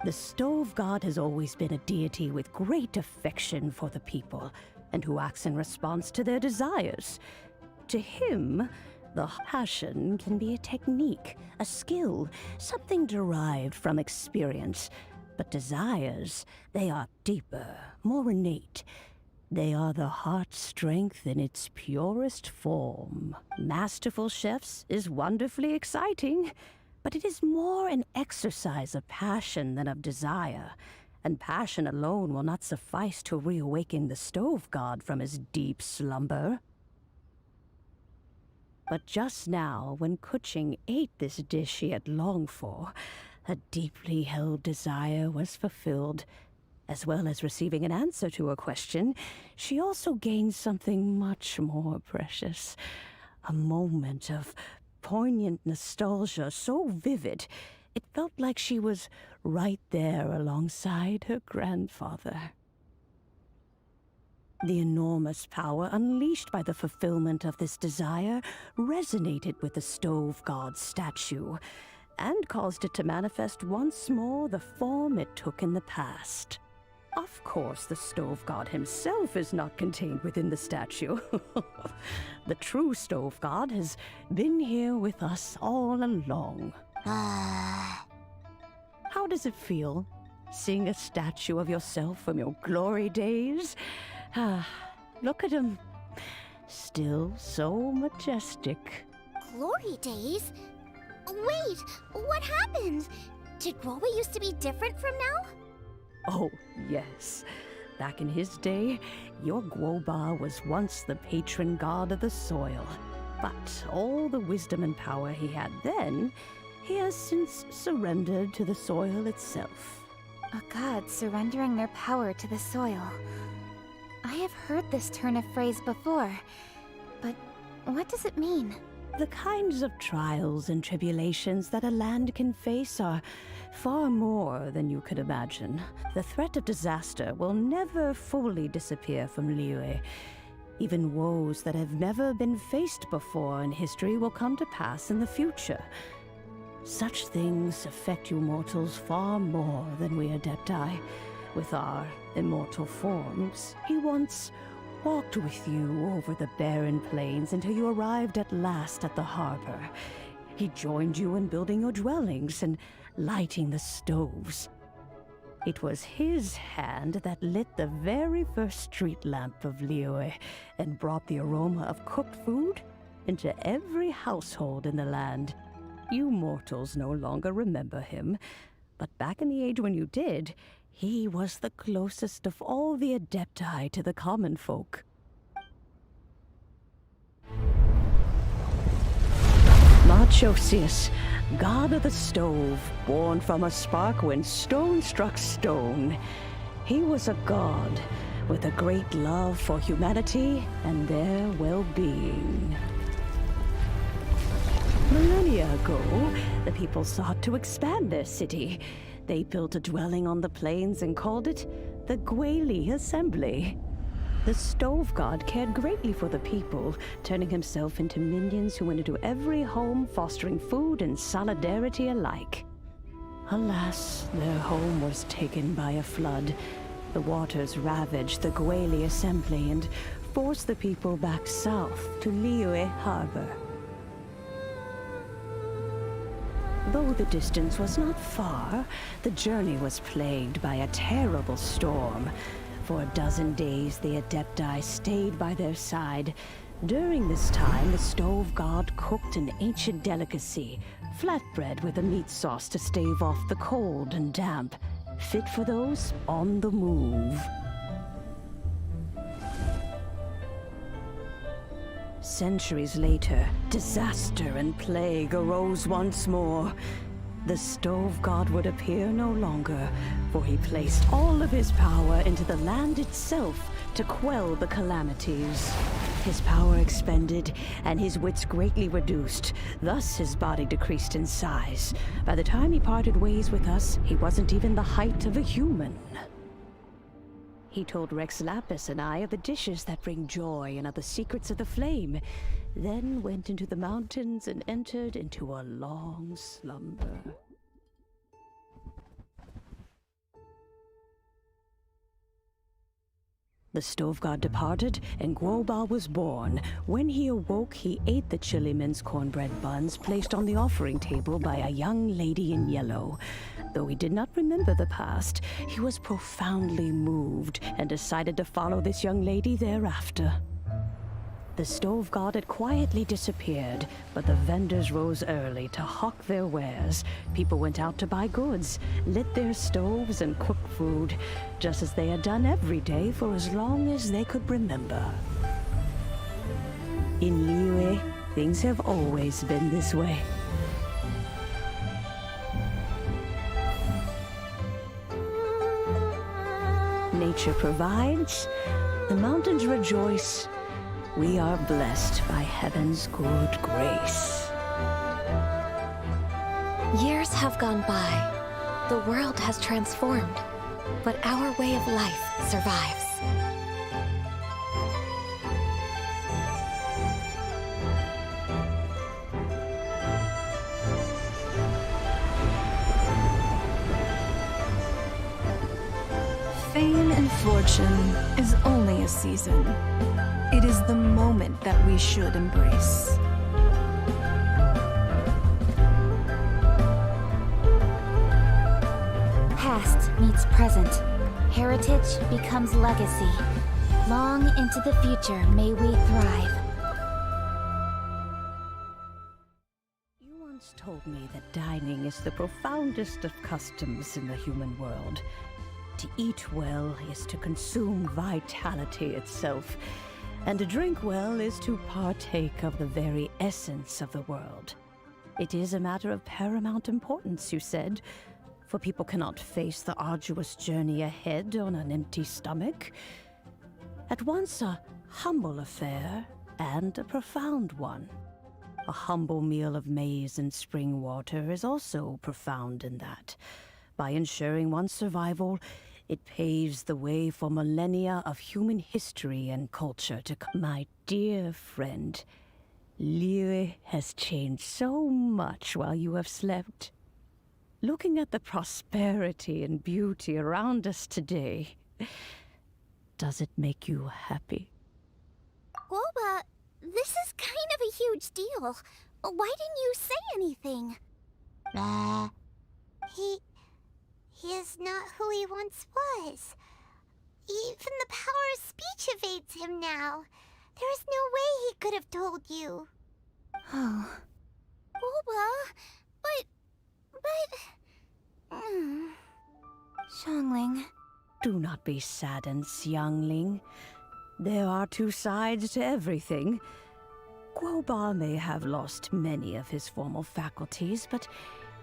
The stove god has always been a deity with great affection for the people, and who acts in response to their desires. To him, the passion can be a technique, a skill, something derived from experience. But desires, they are deeper, more innate. They are the heart's strength in its purest form. Masterful chefs is wonderfully exciting, but it is more an exercise of passion than of desire. And passion alone will not suffice to reawaken the stove god from his deep slumber. But just now, when Kuching ate this dish she had longed for, a deeply held desire was fulfilled. As well as receiving an answer to her question, she also gained something much more precious. A moment of poignant nostalgia so vivid, it felt like she was right there alongside her grandfather. The enormous power unleashed by the fulfillment of this desire resonated with the stove god's statue, and caused it to manifest once more the form it took in the past. Of course, the stove god himself is not contained within the statue. The true stove god has been here with us all along. How does it feel, seeing a statue of yourself from your glory days? Look at him. Still so majestic. Glory days? Wait, what happened? Did Guoba used to be different from now? Oh, yes. Back in his day, your Guoba was once the patron god of the soil. But all the wisdom and power he had then, he has since surrendered to the soil itself. A god surrendering their power to the soil. I have heard this turn of phrase before, but what does it mean? The kinds of trials and tribulations that a land can face are far more than you could imagine. The threat of disaster will never fully disappear from Liyue. Even woes that have never been faced before in history will come to pass in the future. Such things affect you mortals far more than we Adepti. With our immortal forms, he once walked with you over the barren plains until you arrived at last at the harbor. He joined you in building your dwellings and lighting the stoves. It was his hand that lit the very first street lamp of Liyue and brought the aroma of cooked food into every household in the land. You mortals no longer remember him, but back in the age when you did, he was the closest of all the Adepti to the common folk. Machosius, god of the stove, born from a spark when stone struck stone. He was a god with a great love for humanity and their well-being. Millennia ago, the people sought to expand their city. They built a dwelling on the plains and called it the Guili Assembly. The stove god cared greatly for the people, turning himself into minions who went into every home, fostering food and solidarity alike. Alas, their home was taken by a flood. The waters ravaged the Guili Assembly and forced the people back south to Liyue Harbor. Though the distance was not far, the journey was plagued by a terrible storm. For a dozen days, the Adepti stayed by their side. During this time, the stove god cooked an ancient delicacy, flatbread with a meat sauce to stave off the cold and damp, fit for those on the move. Centuries later, disaster and plague arose once more. The stove god would appear no longer, for he placed all of his power into the land itself to quell the calamities. His power expended, and his wits greatly reduced. Thus his body decreased in size. By the time he parted ways with us, he wasn't even the height of a human. He told Rex Lapis and I of the dishes that bring joy and of the secrets of the flame, then went into the mountains and entered into a long slumber. The stove god departed, and Guoba was born. When he awoke, he ate the chili mince cornbread buns placed on the offering table by a young lady in yellow. Though he did not remember the past, he was profoundly moved and decided to follow this young lady thereafter. The stove god had quietly disappeared, but the vendors rose early to hawk their wares. People went out to buy goods, lit their stoves, and cooked food, just as they had done every day for as long as they could remember. In Liyue, things have always been this way. Nature provides, the mountains rejoice. We are blessed by heaven's good grace. Years have gone by. The world has transformed, but our way of life survives. Fame and fortune is only a season. It is the moment that we should embrace. Past meets present. Heritage becomes legacy. Long into the future may we thrive. You once told me that dining is the profoundest of customs in the human world. To eat well is to consume vitality itself, and to drink well is to partake of the very essence of the world. It is a matter of paramount importance, you said, for people cannot face the arduous journey ahead on an empty stomach. At once a humble affair and a profound one. A humble meal of maize and spring water is also profound in that. By ensuring one's survival, it paves the way for millennia of human history and culture to come. My dear friend, Liyue has changed so much while you have slept. Looking at the prosperity and beauty around us today, does it make you happy? Guoba, this is kind of a huge deal. Why didn't you say anything? He is not who he once was. Even the power of speech evades him now. There is no way he could have told you. Oh. Guoba, but... Xiangling. Do not be saddened, Xiangling. There are two sides to everything. Guoba may have lost many of his formal faculties, but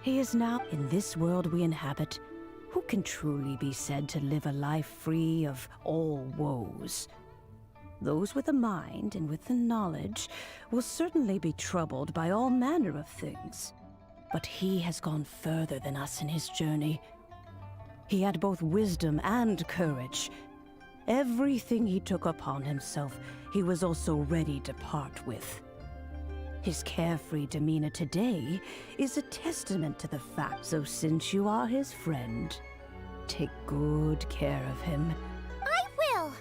he is now in this world we inhabit. Who can truly be said to live a life free of all woes? Those with a mind and with the knowledge will certainly be troubled by all manner of things. But he has gone further than us in his journey. He had both wisdom and courage. Everything he took upon himself, he was also ready to part with. His carefree demeanor today is a testament to the fact. So since you are his friend, take good care of him. I will!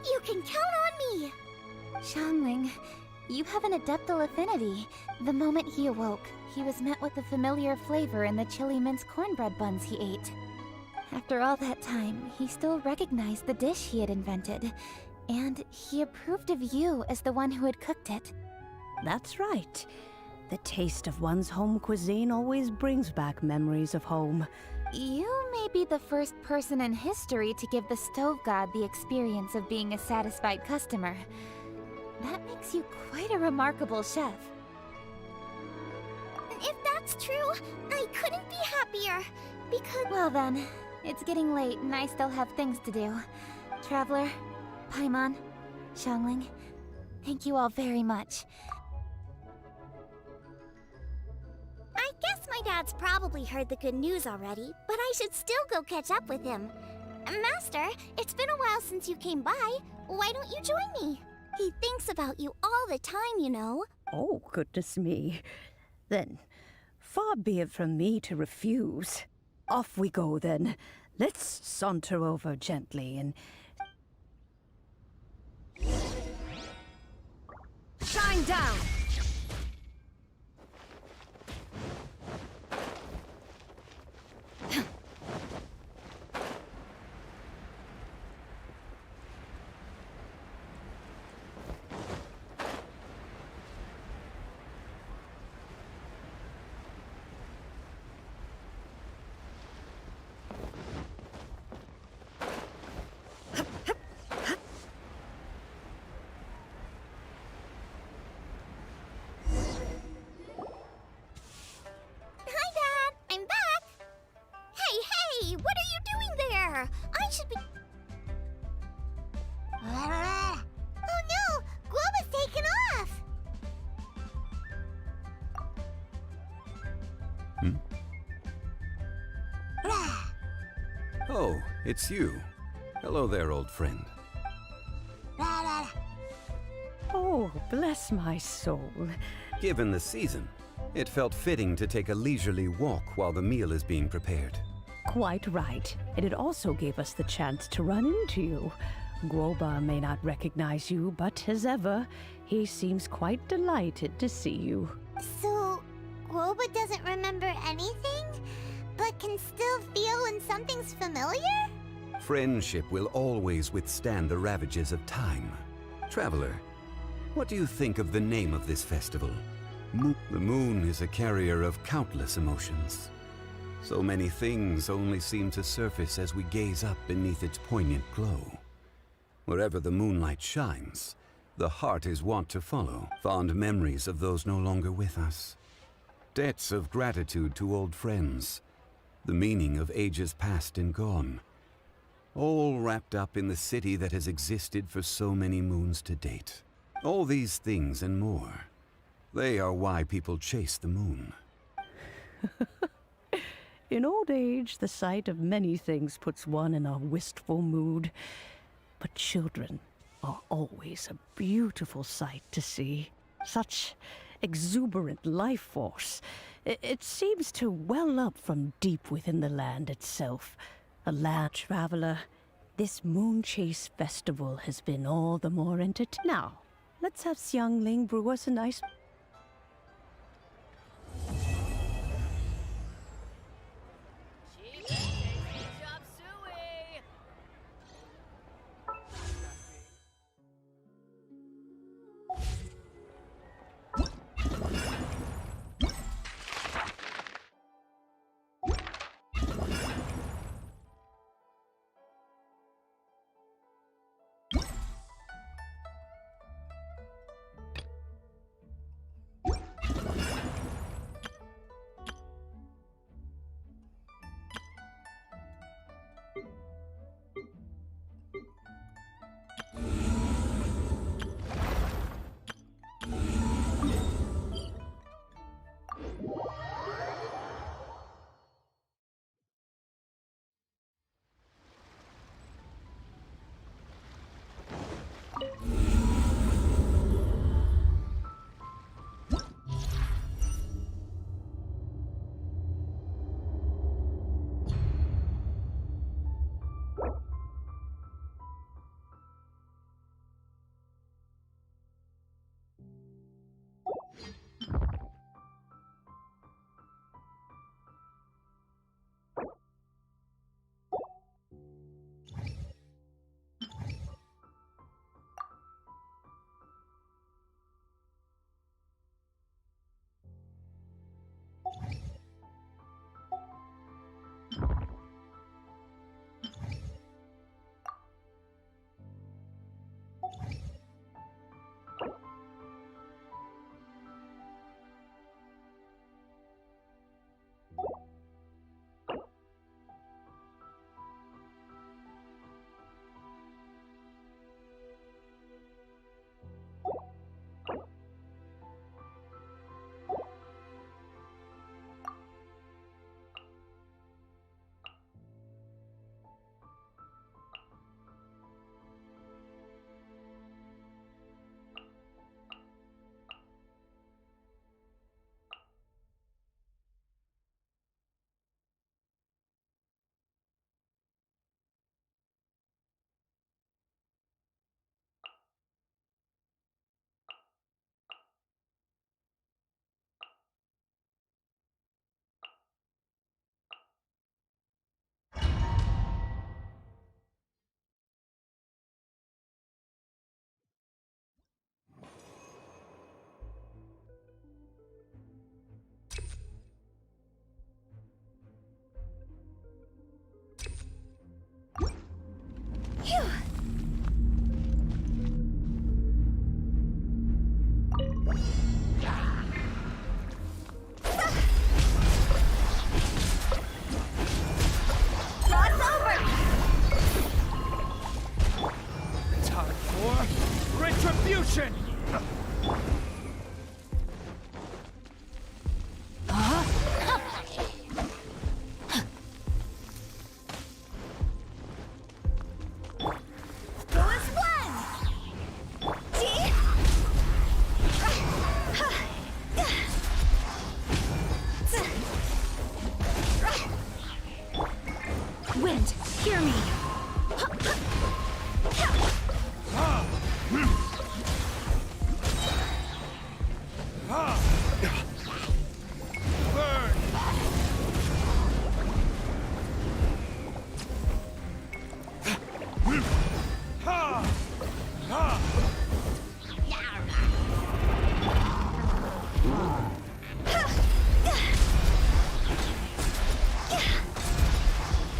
You can count on me! Xiangling, you have an adeptal affinity. The moment he awoke, he was met with a familiar flavor in the chili mince cornbread buns he ate. After all that time, he still recognized the dish he had invented, and he approved of you as the one who had cooked it. That's right. The taste of one's home cuisine always brings back memories of home. You may be the first person in history to give the stove god the experience of being a satisfied customer. That makes you quite a remarkable chef. If that's true, I couldn't be happier. Because... Well then, it's getting late and I still have things to do. Traveler, Paimon, Xiangling, thank you all very much. I guess my dad's probably heard the good news already, but I should still go catch up with him. Master, it's been a while since you came by. Why don't you join me? He thinks about you all the time, you know. Oh, goodness me. Then, far be it from me to refuse. Off we go, then. Let's saunter over gently and... Shine down! Hi, Dad! I'm back! Hey! What are you doing there? I should be... Oh no! Guoba's taken off! Oh, it's you. Hello there, old friend. Oh, bless my soul. Given the season, it felt fitting to take a leisurely walk while the meal is being prepared. Quite right. And it also gave us the chance to run into you. Guoba may not recognize you, but as ever, he seems quite delighted to see you. So, Guoba doesn't remember anything, but can still feel when something's familiar? Friendship will always withstand the ravages of time. Traveler, what do you think of the name of this festival? The moon is a carrier of countless emotions. So many things only seem to surface as we gaze up beneath its poignant glow. Wherever the moonlight shines, the heart is wont to follow. Fond memories of those no longer with us. Debts of gratitude to old friends. The meaning of ages past and gone. All wrapped up in the city that has existed for so many moons to date. All these things and more. They are why people chase the moon. In old age, the sight of many things puts one in a wistful mood. But children are always a beautiful sight to see. Such exuberant life force. It seems to well up from deep within the land itself. A land traveler, this moon chase festival has been all the more entertaining. Now, let's have Xiangling brew us a nice... Retribution! Wind, hear me.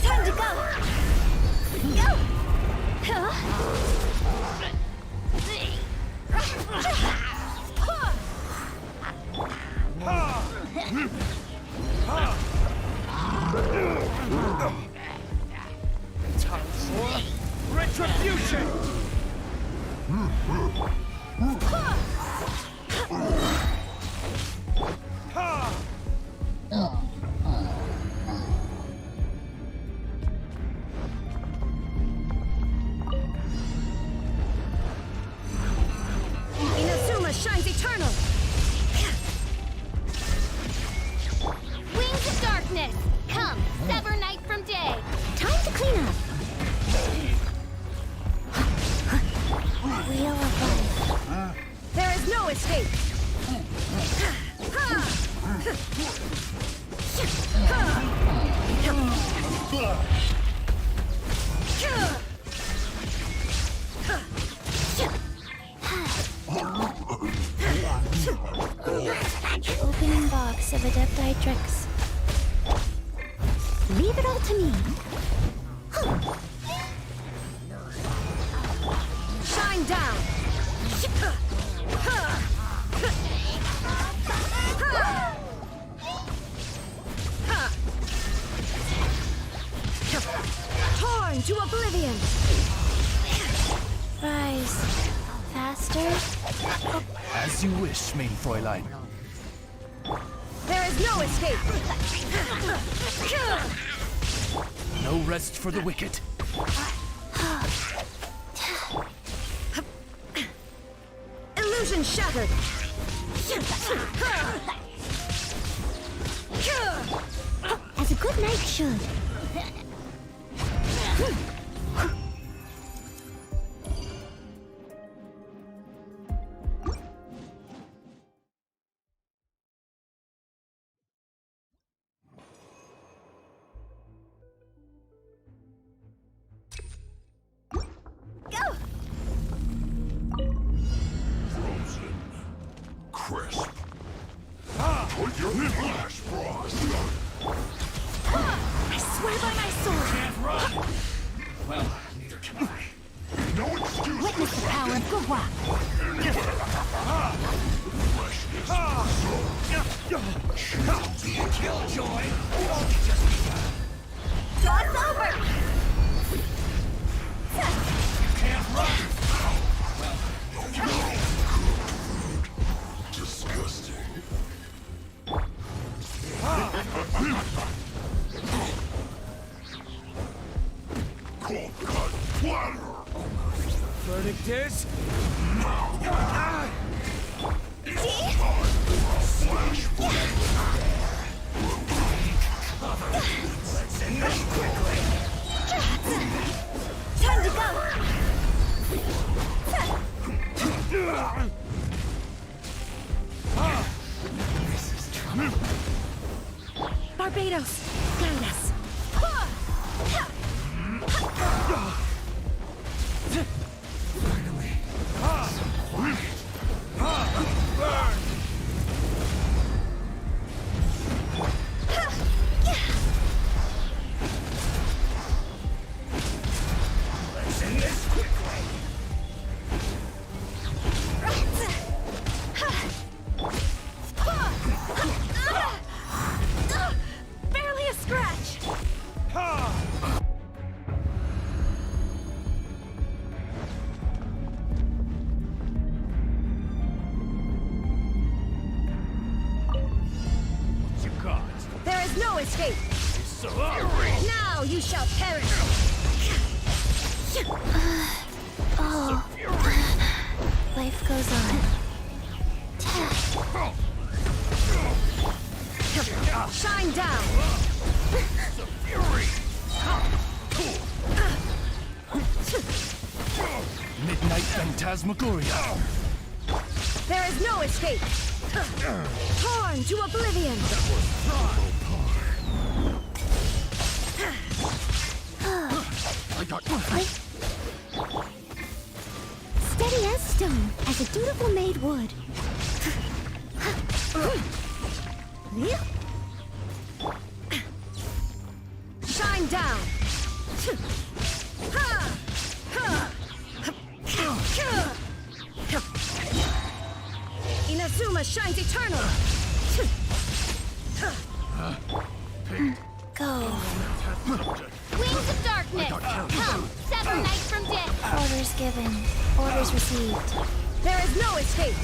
Time to go. Go. Time for retribution! Inazuma shines eternal. Wings of darkness, come, sever night from day. Time to clean up. Wheel of life. There is no escape. Opening box of Adepti tricks. Leave it all to me. Shine down. Torn to oblivion. Rise. Faster. As you wish, main Fräulein. There is no escape. No rest for the wicked. Illusion shattered. As a good knight should. Crisp. Put your flash frost. I swear by my sword. Can't run! Well, neither can I. No excuse Witness the power of Gua. Killjoy! Jaw's over. Can't run! Disgusting. Cold cut platter. Verdict is... Let's end this quickly! Time to go. This is trouble. Barbados, guide us. Finally. So quiet. Burn! Let's end this quickly. Barely escape! Now you shall perish! Life goes on. Shine down! Midnight Phantasmagoria. There is no escape! Torn to oblivion! I got Steady as stone, as a dutiful maid would. Shine down! Inazuma shines eternal! Go. Wings of darkness! Come, sever night from day! Orders given. Orders received. There is no escape!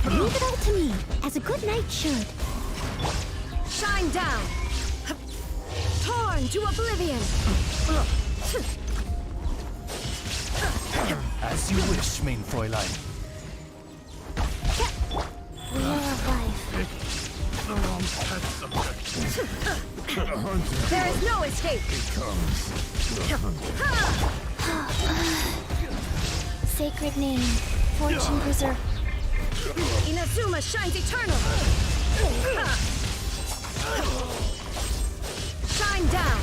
Leave it all to me, as a good knight should. Shine down! Torn to oblivion! As you wish, main Fräulein. Wheel of life. The wrong pet subject. There is no escape! Sacred name. Fortune preserve. Inazuma shines eternal! Shine down!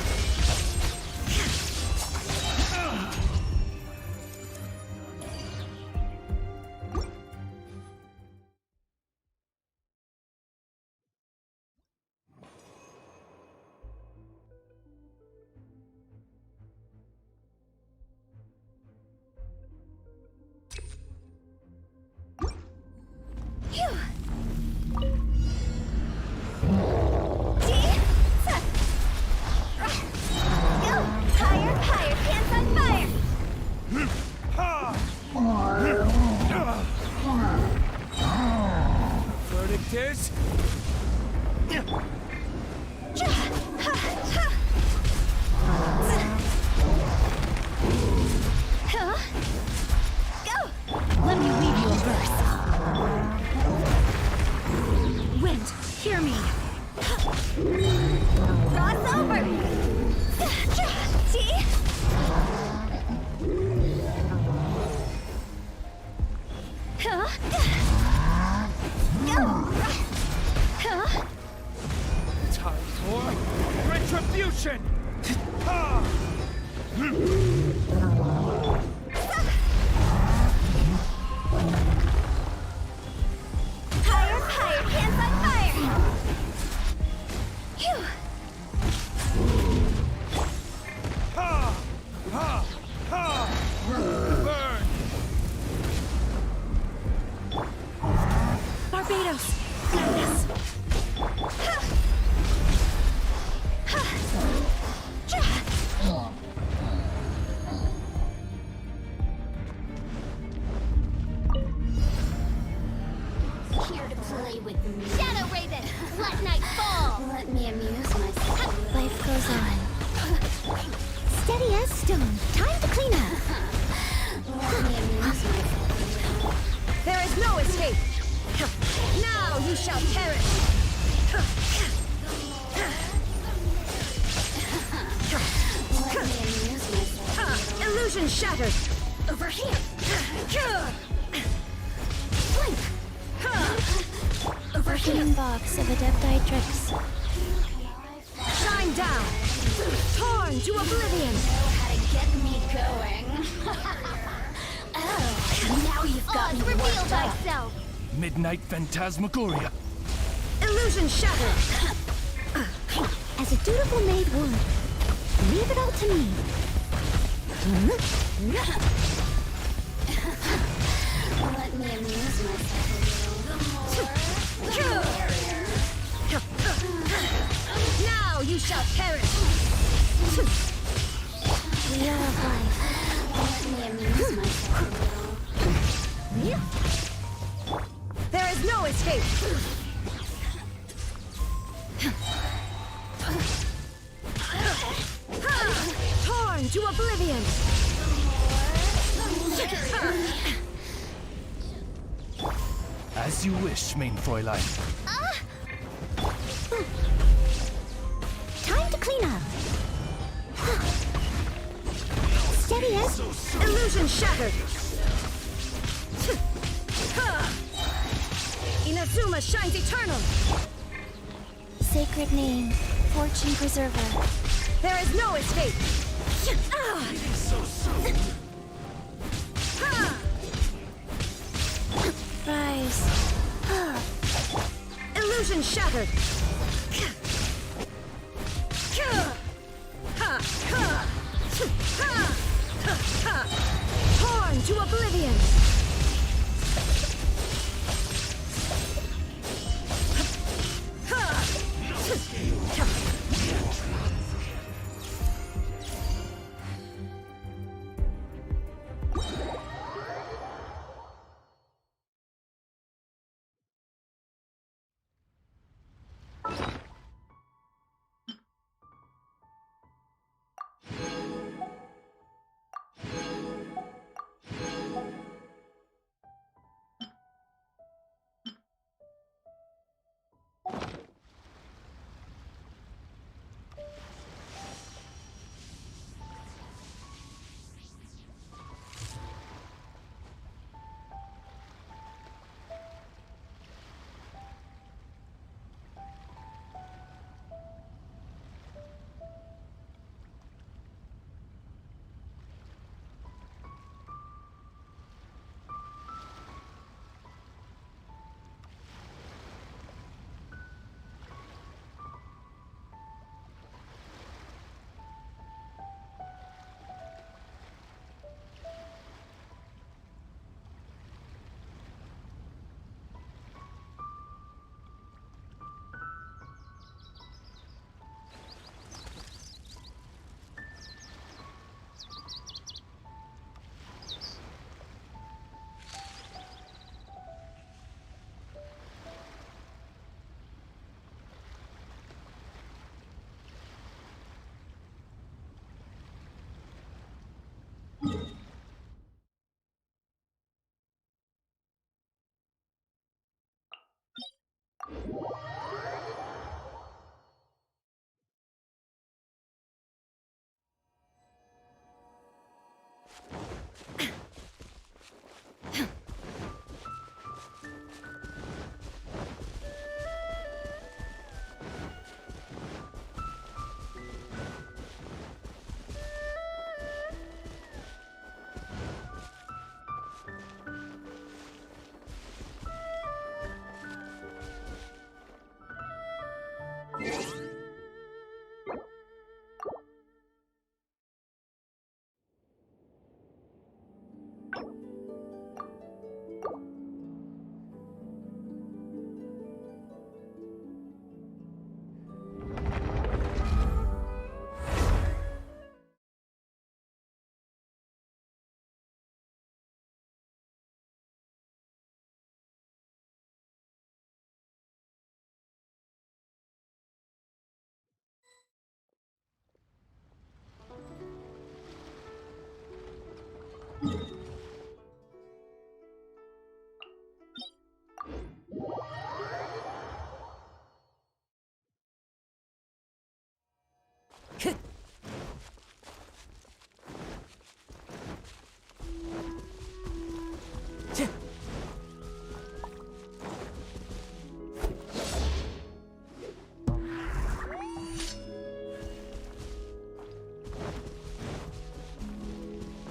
Verdict is... Let me weave you a verse. Wind, hear me. Cross over! See? Time for retribution! Higher, higher, hands on fire! Phew! Burn! Barbados! Goodness! Here to play with me. Shadow Raven, let night fall! Let me amuse myself. Life goes on. Steady as stone. Time to clean up. Let me amuse myself. There is no escape! Now you shall perish! Let me amuse myself. Illusion shattered! Over here! Blink! Over here! Hidden box of adepti tricks. Shine down! Torn to oblivion! How to get me going. Oh, now you've got me Reveal worked up. thyself! Midnight Phantasmagoria. Illusion shattered! As a dutiful maid would. Leave it all to me. Let me amuse myself a little. Now you shall perish! Wheel of life. Let me amuse myself a little. There is no escape! Torn to oblivion! As you wish, main Fräulein. Time to clean up. Steady as... Illusion shattered! Inazuma shines eternal! Sacred name, fortune preserver. There is no escape! Rise. Illusion shattered! Torn to oblivion!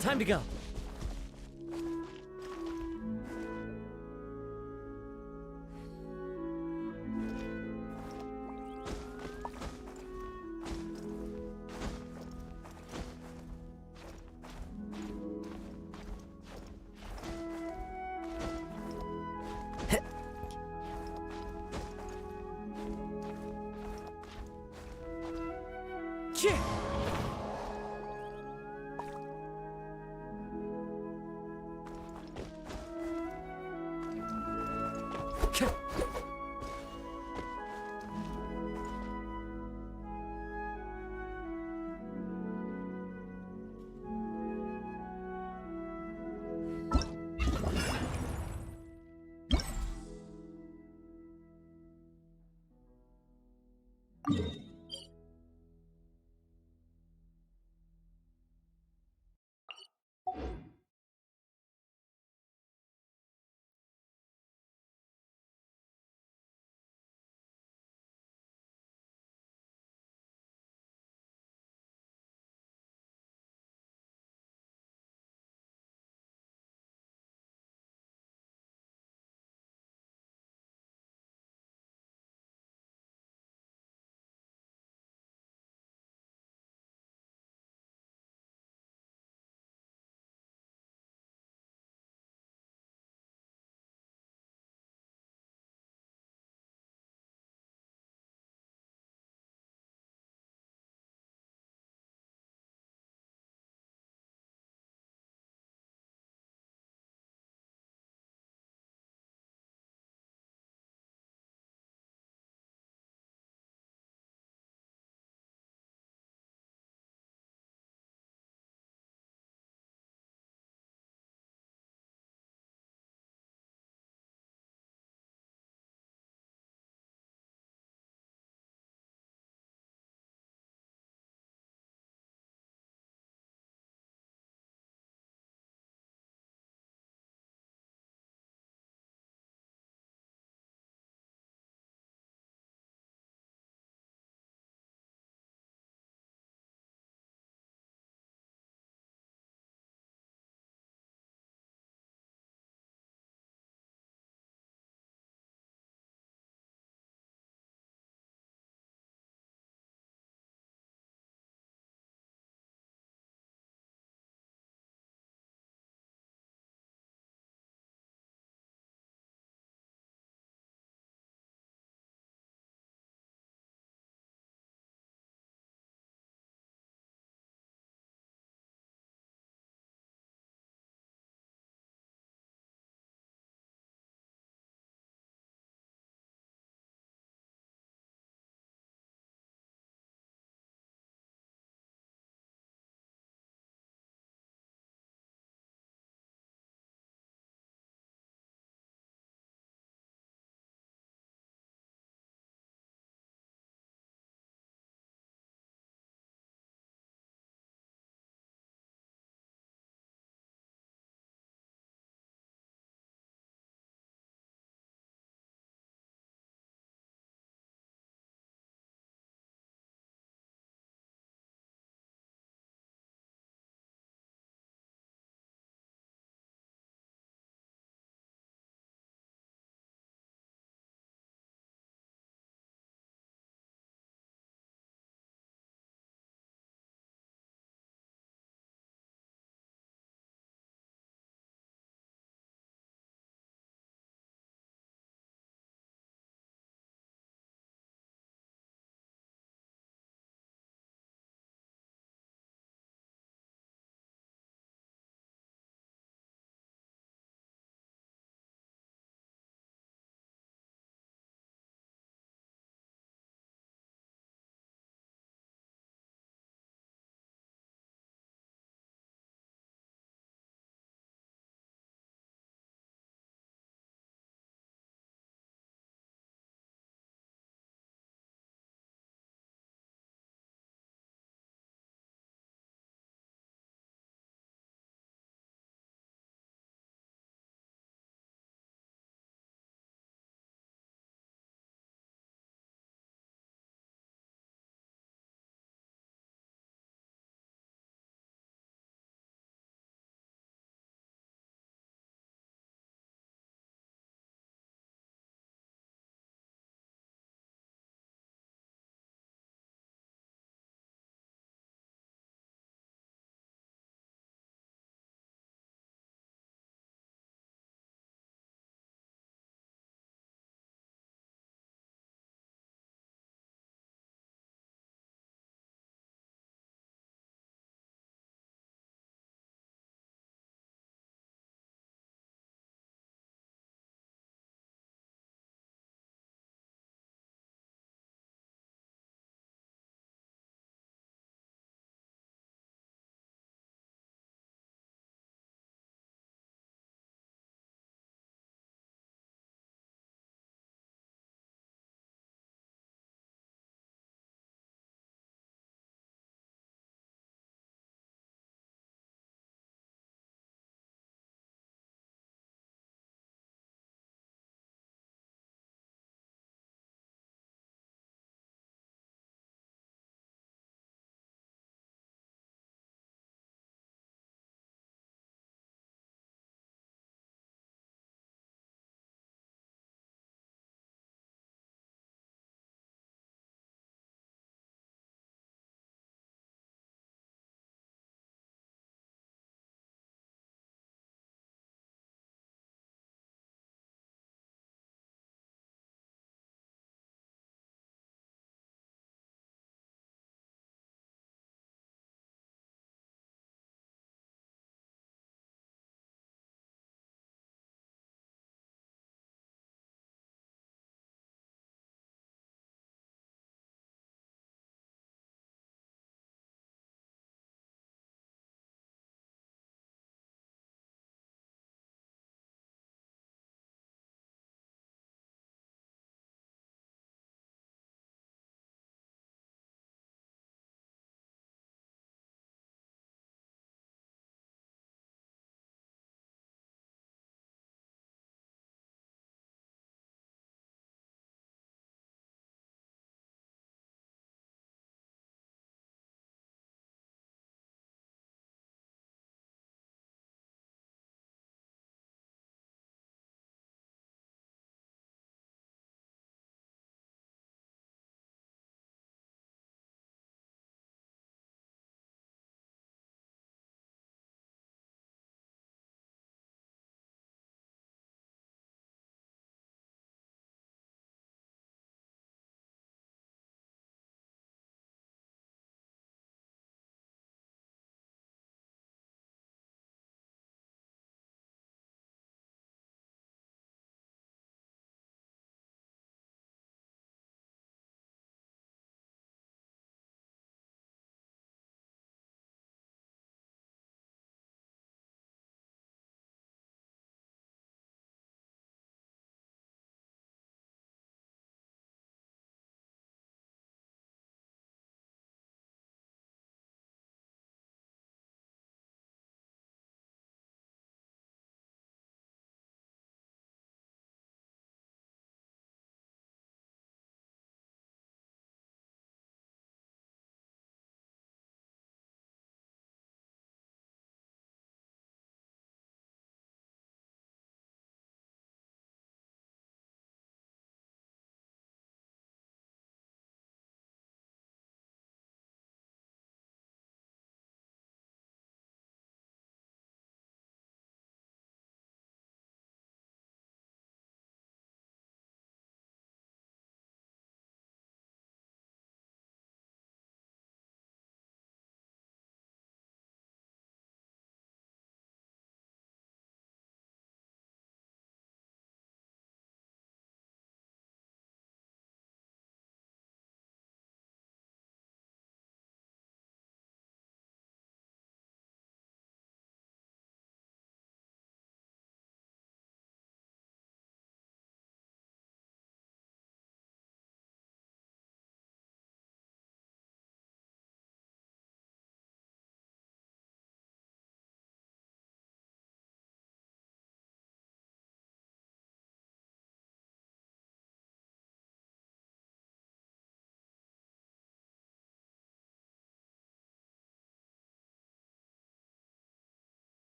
Time to go. Flash